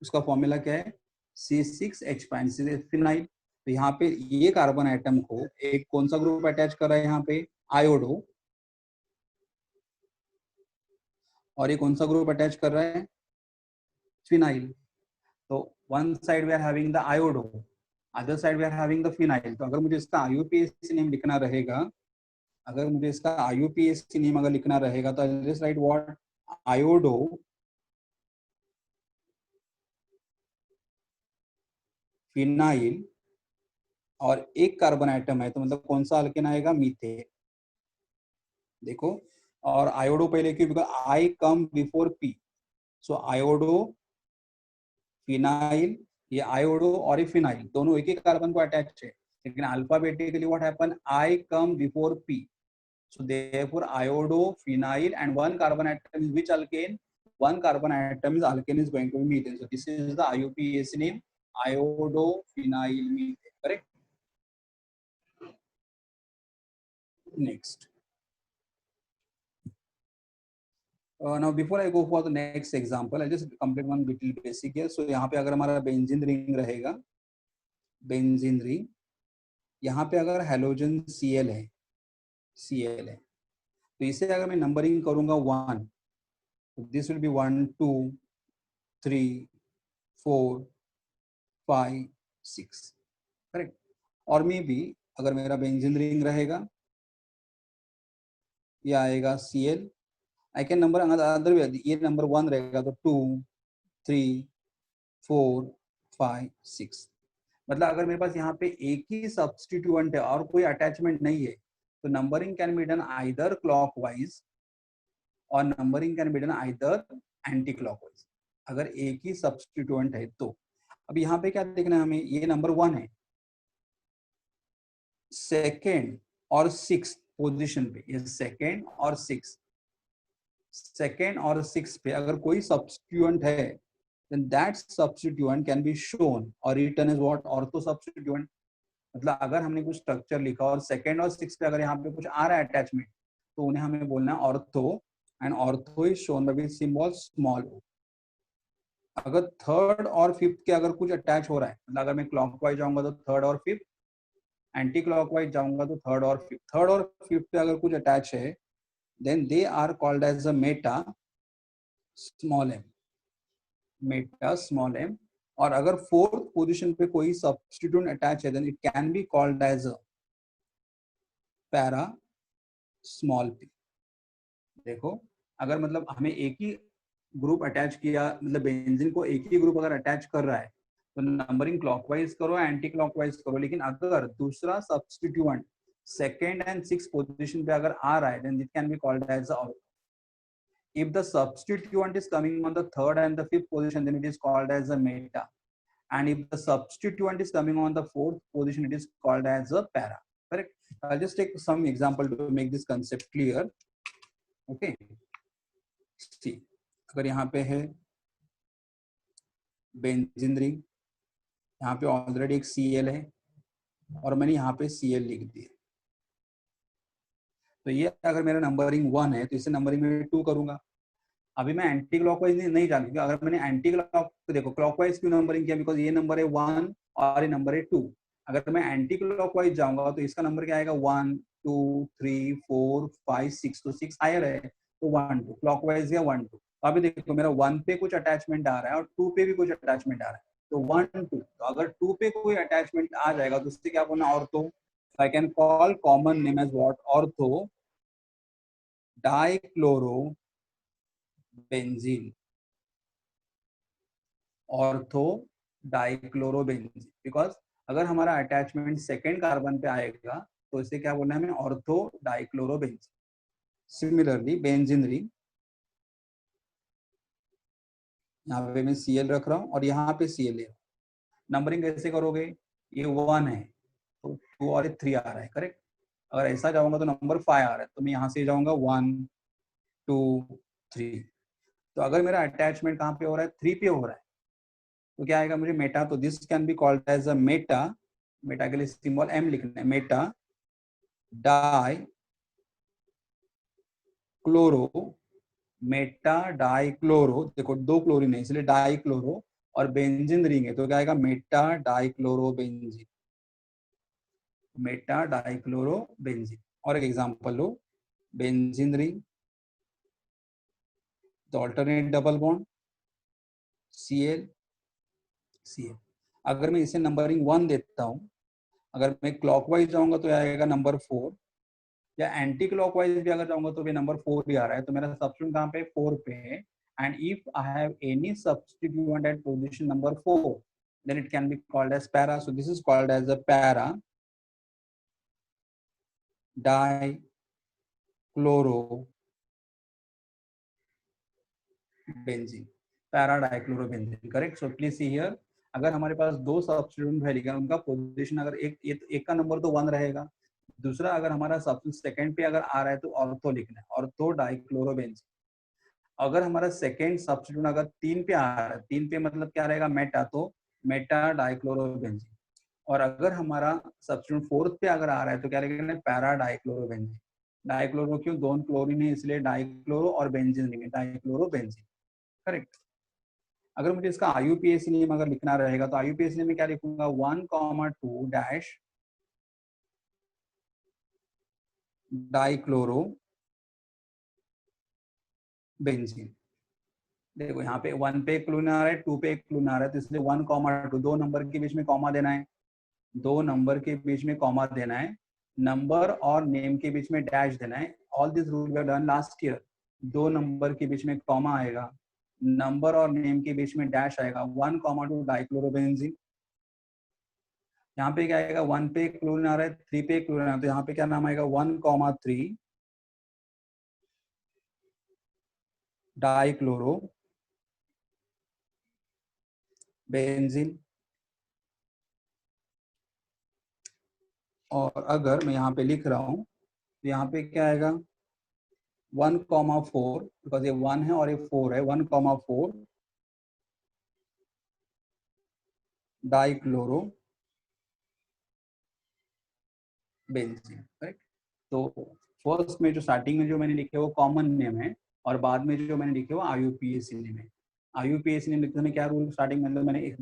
उसका फॉर्मूला क्या है? C6H5 phenyl. तो यहाँ पे ये कार्बन आइटम को एक कौन सा ग्रुप अटैच कर रहा है यहाँ पे? आयोडो. और ये कौन सा ग्रुप अटैच कर रहा है? फिनाइल. तो one side we are having the iodo, other side we are having the phenyl. तो अगर मुझे इसका IUPAC नेम लिखना रहेगा, अगर मुझे इसका IUPAC नेम अगर लिखना रहेगा, तो I just right what? Iodo phenyl, और एक कार्बन आइटम है, तो मतलब कौन सा अल्केन आएगा? मीथेन. देखो, और आयोडो पहले क्यों? Because I come before P. So iodo phenyl, ये आयोडो और ये फिनाइल दोनों एक ही कार्बन को अटैच है, लेकिन alphabetically what happen? I come before P. So therefore iodo, phenyl, and one carbon atom is which alkane? One carbon atom is alkane is going to be methane. So this is the IUPAC name, iodo phenyl methane. Correct? Next. Now before I go for the next example, I'll just complete one little basic here. So यहाँ पे अगर हमारा benzene ring रहेगा, benzene ring, यहाँ पे अगर halogen Cl है, Cl है, तो इसे अगर मैं नंबरिंग करूंगा 1, this will be 1 2 3 4 5 6. करेक्ट? और मे बी अगर मेरा बेंजीन रिंग रहेगा, ये आएगा Cl. I can number other way, ये नंबर 1 रहेगा तो 2 3 4 5 6. मतलब अगर मेरे पास यहाँ पे एक ही सब्स्टिट्यूएंट है और कोई अटैचमेंट नहीं है, तो numbering can be done either clockwise और numbering can be done either anti clockwise. अगर एक ही सब्स्टिट्यूएंट है तो अब यहाँ पे क्या देखना है हमें, ये नंबर 1 है, सेकेंड और सिक्स पोजीशन पे, ये सेकेंड और सिक्स, सेकेंड और सिक्स पे अगर कोई सब्स्टिट्यूएंट है, then that substituent can be shown or written as what, ortho substituent। मतलब अगर हमने कुछ स्ट्रक्चर लिखा और सेकेंड और सिक्स पे अगर यहाँ पे कुछ आ रहा है अटैचमेंट, तो उन्हें हमें बोलना है ortho, and ortho is shown by symbol small O. अगर थर्ड और फिफ्थ के अगर कुछ अटैच हो रहा है, मतलब अगर मैं क्लॉकवाइज जाऊंगा तो थर्ड और फिफ्थ, एंटी क्लॉकवाइज जाऊंगा तो थर्ड और फिफ्थ, थर्ड और फिफ्थ पे अगर कुछ अटैच है, then they are called as a meta small M, meta small M. और अगर फोर्थ पोजीशन पे कोई सब्स्टिट्यूट अटैच है, then it can be called as a para small P. देखो, अगर मतलब हमें एक ही ग्रुप अटैच किया, मतलब बेंजीन को एक ही ग्रुप अगर अटैच कर रहा है, तो नंबरिंग क्लॉकवाइज करो एंटी क्लॉकवाइज करो, लेकिन अगर दूसरा substituent second and six position पे अगर आ रहा है, then it can be called as a. If the substituent is coming on the third and the fifth position, then it is called as a meta. And if the substituent is coming on the fourth position, it is called as a para. Correct? I'll just take some example to make this concept clear. Okay. See, अगर यहाँ पे है benzene ring, यहाँ पे already एक Cl है और मैंने यहाँ पे Cl लिख दिया, तो ये अगर मेरा नंबरिंग 1 है तो इसे नंबरिंग में 2 करूंगा। अभी मैं एंटी क्लॉकवाइज नहीं जान, क्योंकि अगर मैंने एंटी क्लॉक, तो देखो क्लॉकवाइज क्यों नंबरिंग किया, बिकॉज ये नंबर है 1 और ये नंबर है 2। अगर मैं एंटी क्लॉकवाइज जाऊंगा तो इसका नंबर क्या आएगा, 1 2 3 4 5 6, तो 6 हायर है, तो 1 2 क्लॉकवाइज या 1 2। अभी देखो मेरा 1 पे कुछ अटैचमेंट आ रहा है और 2 पे भी कुछ अटैचमेंट आ रहा है, तो 1 2, तो अगर 2 पे कोई अटैचमेंट आ जाएगा तो उससे क्या बोलना, ortho. I can call common name as what, ortho dichloro benzene, ortho dichlorobenzene. Because अगर हमारा अटैचमेंट सेकेंड कार्बन पे आएगा तो इसे क्या बोलना है हमें, ortho dichlorobenzene. Similarly benzene ring, यहाँ पे मैं Cl रख रहा हूँ और यहाँ पे Cl ले रहा हूँ। नंबरिंग कैसे करोगे, ये 1 है तो 2 और 3 आ रहा है, करेक्ट। अगर ऐसा जाऊंगा तो नंबर 5 आ रहा है, तो मैं यहाँ से जाऊंगा 1 2 3। तो अगर मेरा अटैचमेंट कहाँ पे हो रहा है, 3 पे हो रहा है, तो क्या आएगा मुझे, मेटा। तो this can be called as a meta, meta के लिए सिंबल एम लिखना है, meta dichloro, meta dichloro, देखो 2 क्लोरीन है इसलिए डाई क्लोरो, और बेंजीन रिंग है तो क्या आएगा, meta dichloro benzene, meta dichloro benzene. और एक एग्जांपल लो, बेंजीन रिंग, तो alternate double bond Cl Cl। अगर मैं इसे नंबरिंग 1 देता हूँ, अगर मैं क्लॉकवाइज जाऊंगा तो आएगा नंबर 4, या एंटी क्लॉकवाइज भी अगर जाऊंगा तो भी नंबर 4 भी आ रहा है, तो मेरा सब्स्टिट्यूट कहाँ पे, 4 पे है। And if I have any substitute at position number 4, then it can be called as para. So this is called as a para dichlorobenzene, para dichlorobenzene, correct. So please see here, अगर हमारे पास 2 substitute है, लेकिन उनका position अगर एक का number तो 1 रहेगा, दूसरा अगर हमारा सब्स्टिट्यूट सेकंड पे अगर आ रहा है तो ऑर्थो लिखना है, ऑर्थो डाइक्लोरोबेंजीन। अगर हमारा सेकेंड सब्स्टिट्यूट अगर 3 पे आ रहा है, 3 पे मतलब क्या रहेगा, मेटा, तो मेटा डाइक्लोरोबेंजीन। और अगर हमारा सब्स्टिट्यूट फोर्थ पे अगर आ रहा है तो क्या रहेगा, पैरा डाइक्लोरोबेंजीन। डाइक्लोरो क्यों, 2 क्लोरीन है इसलिए डाइक्लोरो, और बेंजीन रिंग है, डाइक्लोरोबेंजीन, करेक्ट। अगर मुझे इसका IUPAC नेम अगर लिखना रहेगा तो IUPAC नेम में क्या लिखूंगा, 1,2 डैश डाइक्लोरो बेंजीन। देखो यहाँ पे 1 पे एक क्लोरीन आ रहा है, 2 पे एक क्लोरीन आ रहा है, तो इसलिए 1,2 2 नंबर के बीच में कॉमा देना है, 2 नंबर के बीच में कॉमा देना है, नंबर और नेम के बीच में डैश देना है। All this rule we have done last year. 2 number के बीच में कॉमा आएगा, नंबर और नेम के बीच में डैश आएगा, 1,2 डाइक्लोरोबेंजीन। यहाँ पे क्या आएगा, 1 पे क्लोरीन आ रहा है, 3 पे क्लोरीन आ रहा है, तो यहाँ पे क्या नाम आएगा, 1,3 डाइक्लोरो बेंजीन। और अगर मैं यहाँ पे लिख रहा हूँ तो यहाँ पे क्या आएगा 1,4, बिकॉज ये 1 है और ये 4 है, 1,4 डाइक्लोरो बेंजीन। करेक्ट। तो फर्स्ट में जो स्टार्टिंग में जो मैंने लिखे वो कॉमन नेम है और बाद में जो मैंने लिखे वो IUPAC नेम है। IUPAC नेम लिखने में क्या रूल स्टार्टिंग में, मतलब मैंने एक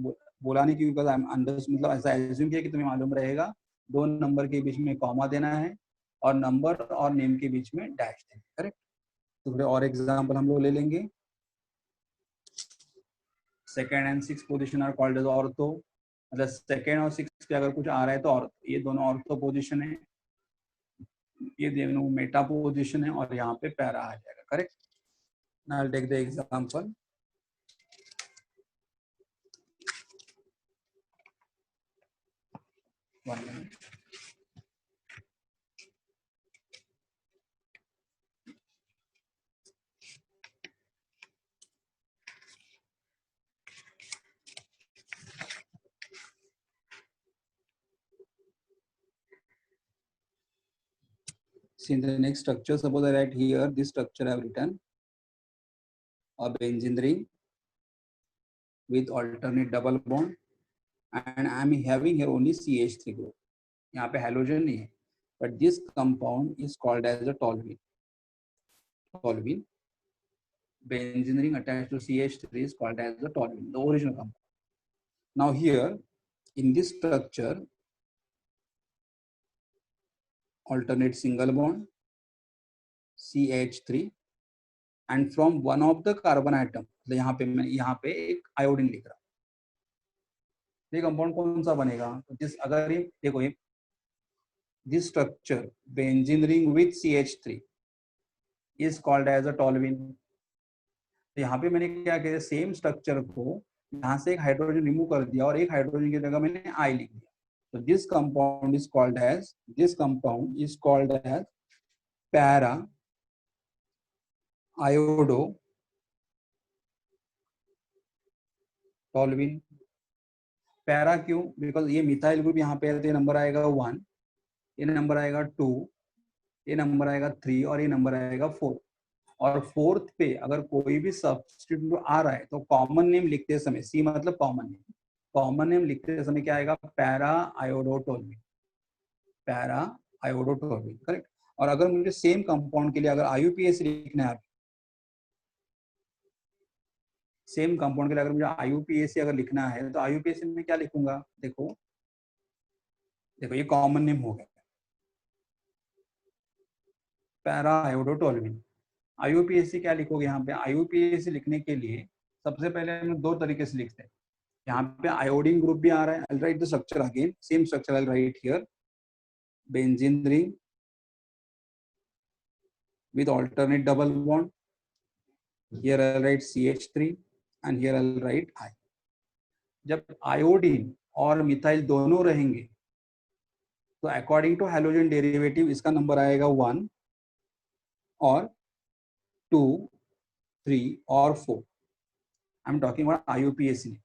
बोला नहीं क्योंकि मतलब ऐसा एज्यूम किया कि तुम्हें मालूम रहेगा 2 नंबर के बीच में कॉमा देना है और नंबर और नेम के बीच में डैश देना है। करेक्ट। तो थोड़े और एग्जाम्पल हम लोग ले लेंगे। Second and six position are called as ortho, मतलब सेकेंड और सिक्स पे अगर कुछ आ रहा है तो ऑर्थो, ये दोनों ऑर्थो पोजिशन है, ये दोनों मेटा पोजिशन है और यहाँ पे पैरा आ जाएगा। Correct. Now I will take the example. One minute. See the next structure, suppose I write here this structure I have written a benzene ring with alternate double bond and I am having here only CH3 group. यहाँ पे halogen नहीं है, but this compound is called as a toluene. Toluene, benzene ring attached to CH3 is called as the toluene, the original compound. Now here in this structure, alternate single bond CH3 and from one of the carbon atom, यहाँ पे मैं यहाँ पे एक iodine लिख रहा हूँ, ये कंपाउंड कौन सा बनेगा? तो जिस अगर ये देखो ये this structure benzene ring with CH3 is called as a toluene. तो यहाँ पे मैंने क्या किया, सेम स्ट्रक्चर को यहाँ से एक हाइड्रोजन रिमूव कर दिया और एक हाइड्रोजन की जगह मैंने I लिख दिया। तो this compound is called as para iodo toluene। Para क्यों? बिकॉज ये मिथाइल ग्रुप यहाँ पे है, नंबर आएगा 1, ये नंबर आएगा 2, ये नंबर आएगा 3 और ये नंबर आएगा 4। और फोर्थ पे अगर कोई भी सब्स्टिट्यूट आ रहा है तो कॉमन नेम लिखते समय, सी मतलब कॉमन नेम, कॉमन नेम लिखते समय क्या आएगा? Para iodotoluene, para iodotoluene. Correct. और अगर मुझे सेम कंपाउंड के लिए अगर IUPAC लिखना है, सेम कंपाउंड के लिए अगर मुझे IUPAC अगर लिखना है तो IUPAC में क्या लिखूंगा? देखो देखो ये कॉमन नेम हो गया पैरा आयोडोटोलुइन। IUPAC क्या लिखोगे यहाँ पे? IUPAC लिखने के लिए सबसे पहले हम 2 तरीके से लिखते हैं। यहाँ पे आयोडीन ग्रुप भी आ रहा है, I'll write the structure again, same structure I'll write here, benzene ring with alternate double bond, here I'll write CH3 and here I'll write I. जब आयोडीन और मिथाइल दोनों रहेंगे तो अकॉर्डिंग टू हैलोजन डेरिवेटिव इसका number आएगा 1 और 2, 3 और 4। I am talking about IUPAC name.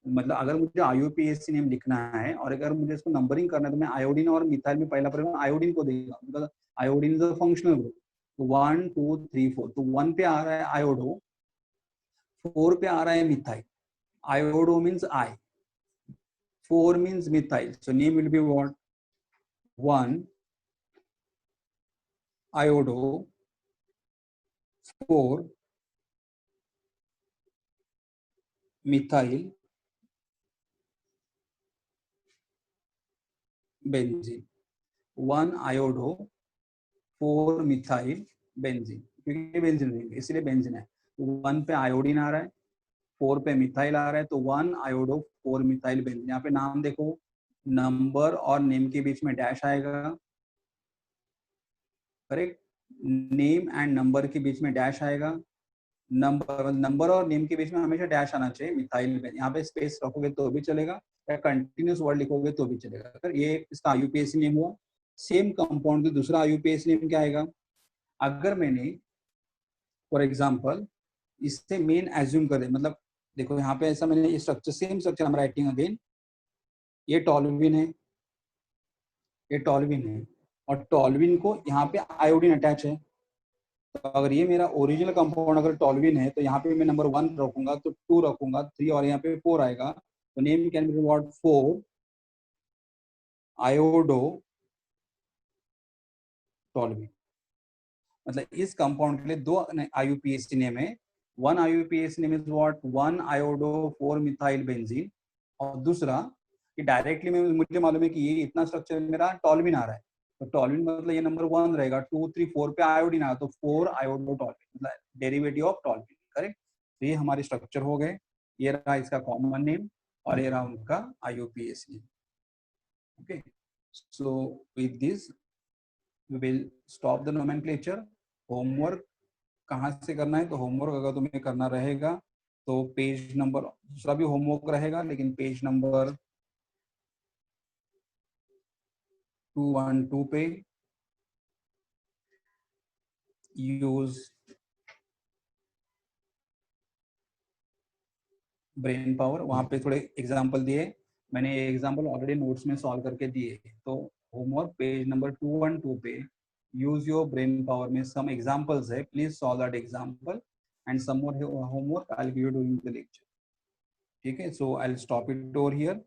मतलब अगर मुझे IUPAC नेम लिखना है और अगर मुझे इसको नंबरिंग करना है तो मैं आयोडीन और मिथाइल में पहला प्रेफरेंस आयोडीन को देगा, because iodine is a functional group. तो 1 2 3 4, तो 1 पे आ रहा है आयोडो, 4 पे आ रहा है methyl, iodo means I, 4 means methyl, so name will be what? 1 iodo 4 methyl benzene, 1 iodo 4 methyl benzene, क्योंकि बेंजीन है इसलिए बेंजीन है। 1 पे आयोडीन आ रहा है, 4 पे मिथाइल आ रहा है, तो 1 आयोडो 4 मिथाइल बेंजीन। यहाँ पे नाम देखो, नंबर और नेम के बीच में डैश आएगा। करेक्ट। नेम एंड नंबर के बीच में डैश आएगा। नंबर और नेम के बीच में हमेशा डैश आना चाहिए। मिथाइल बेंजीन, यहाँ पे स्पेस रखोगे तो भी चलेगा या कंटिन्यूस वर्ड लिखोगे तो भी चलेगा। अगर ये इसका IUPAC नेम हुआ। सेम कंपाउंड का दूसरा IUPAC नेम क्या आएगा? अगर मैंने फॉर एग्जाम्पल इससे मेन एज्यूम कर दे, मतलब देखो यहाँ पे ऐसा मैंने स्ट्रक्चर, सेम स्ट्रक्चर हम राइटिंग अगेन, ये टॉल्यूइन है, ये टॉल्यूइन है, और टॉल्यूइन को यहाँ पे आयोडीन अटैच है। तो अगर ये मेरा ओरिजिनल कंपाउंड अगर टॉल्यूइन है तो यहाँ पे मैं नंबर 1 रखूंगा, तो 2 रखूंगा, 3 और यहाँ पे 4 आएगा। तो name can be what, 4 iodo toluene. मतलब इस कंपाउंड के लिए 2 IUPAC नेम है। One IUPAC name is what, 1 iodo 4 methyl benzene, और दूसरा कि डायरेक्टली में मुझे मालूम है कि ये इतना स्ट्रक्चर मेरा टॉल्यूइन आ रहा है, तो टॉल्यूइन मतलब ये नंबर 1 रहेगा, 2 3 4 पे आयोडीन आया तो 4 आयोडो टॉल्यूइन, मतलब डेरिवेटिव ऑफ टॉल्यूइन, करेक्ट। तो ये हमारे स्ट्रक्चर हो गए, ये रहा इसका कॉमन नेम और ये रहा उनका IUPAC name. Okay, so with this we will stop the nomenclature. Homework कहाँ से करना है, तो होमवर्क अगर तुम्हें करना रहेगा तो पेज नंबर, दूसरा भी होमवर्क रहेगा लेकिन पेज नंबर 212 पे यूज ब्रेन पावर, वहां पे थोड़े एग्जांपल दिए मैंने, ये एग्जांपल ऑलरेडी नोट्स में सॉल्व करके दिए। तो होमवर्क पेज नंबर 212 पे यूज योर ब्रेन पावर में सम एग्जांपल्स है, please solve that example and some more homework I will give you during the lecture. ठीक है, so I will stop it over here.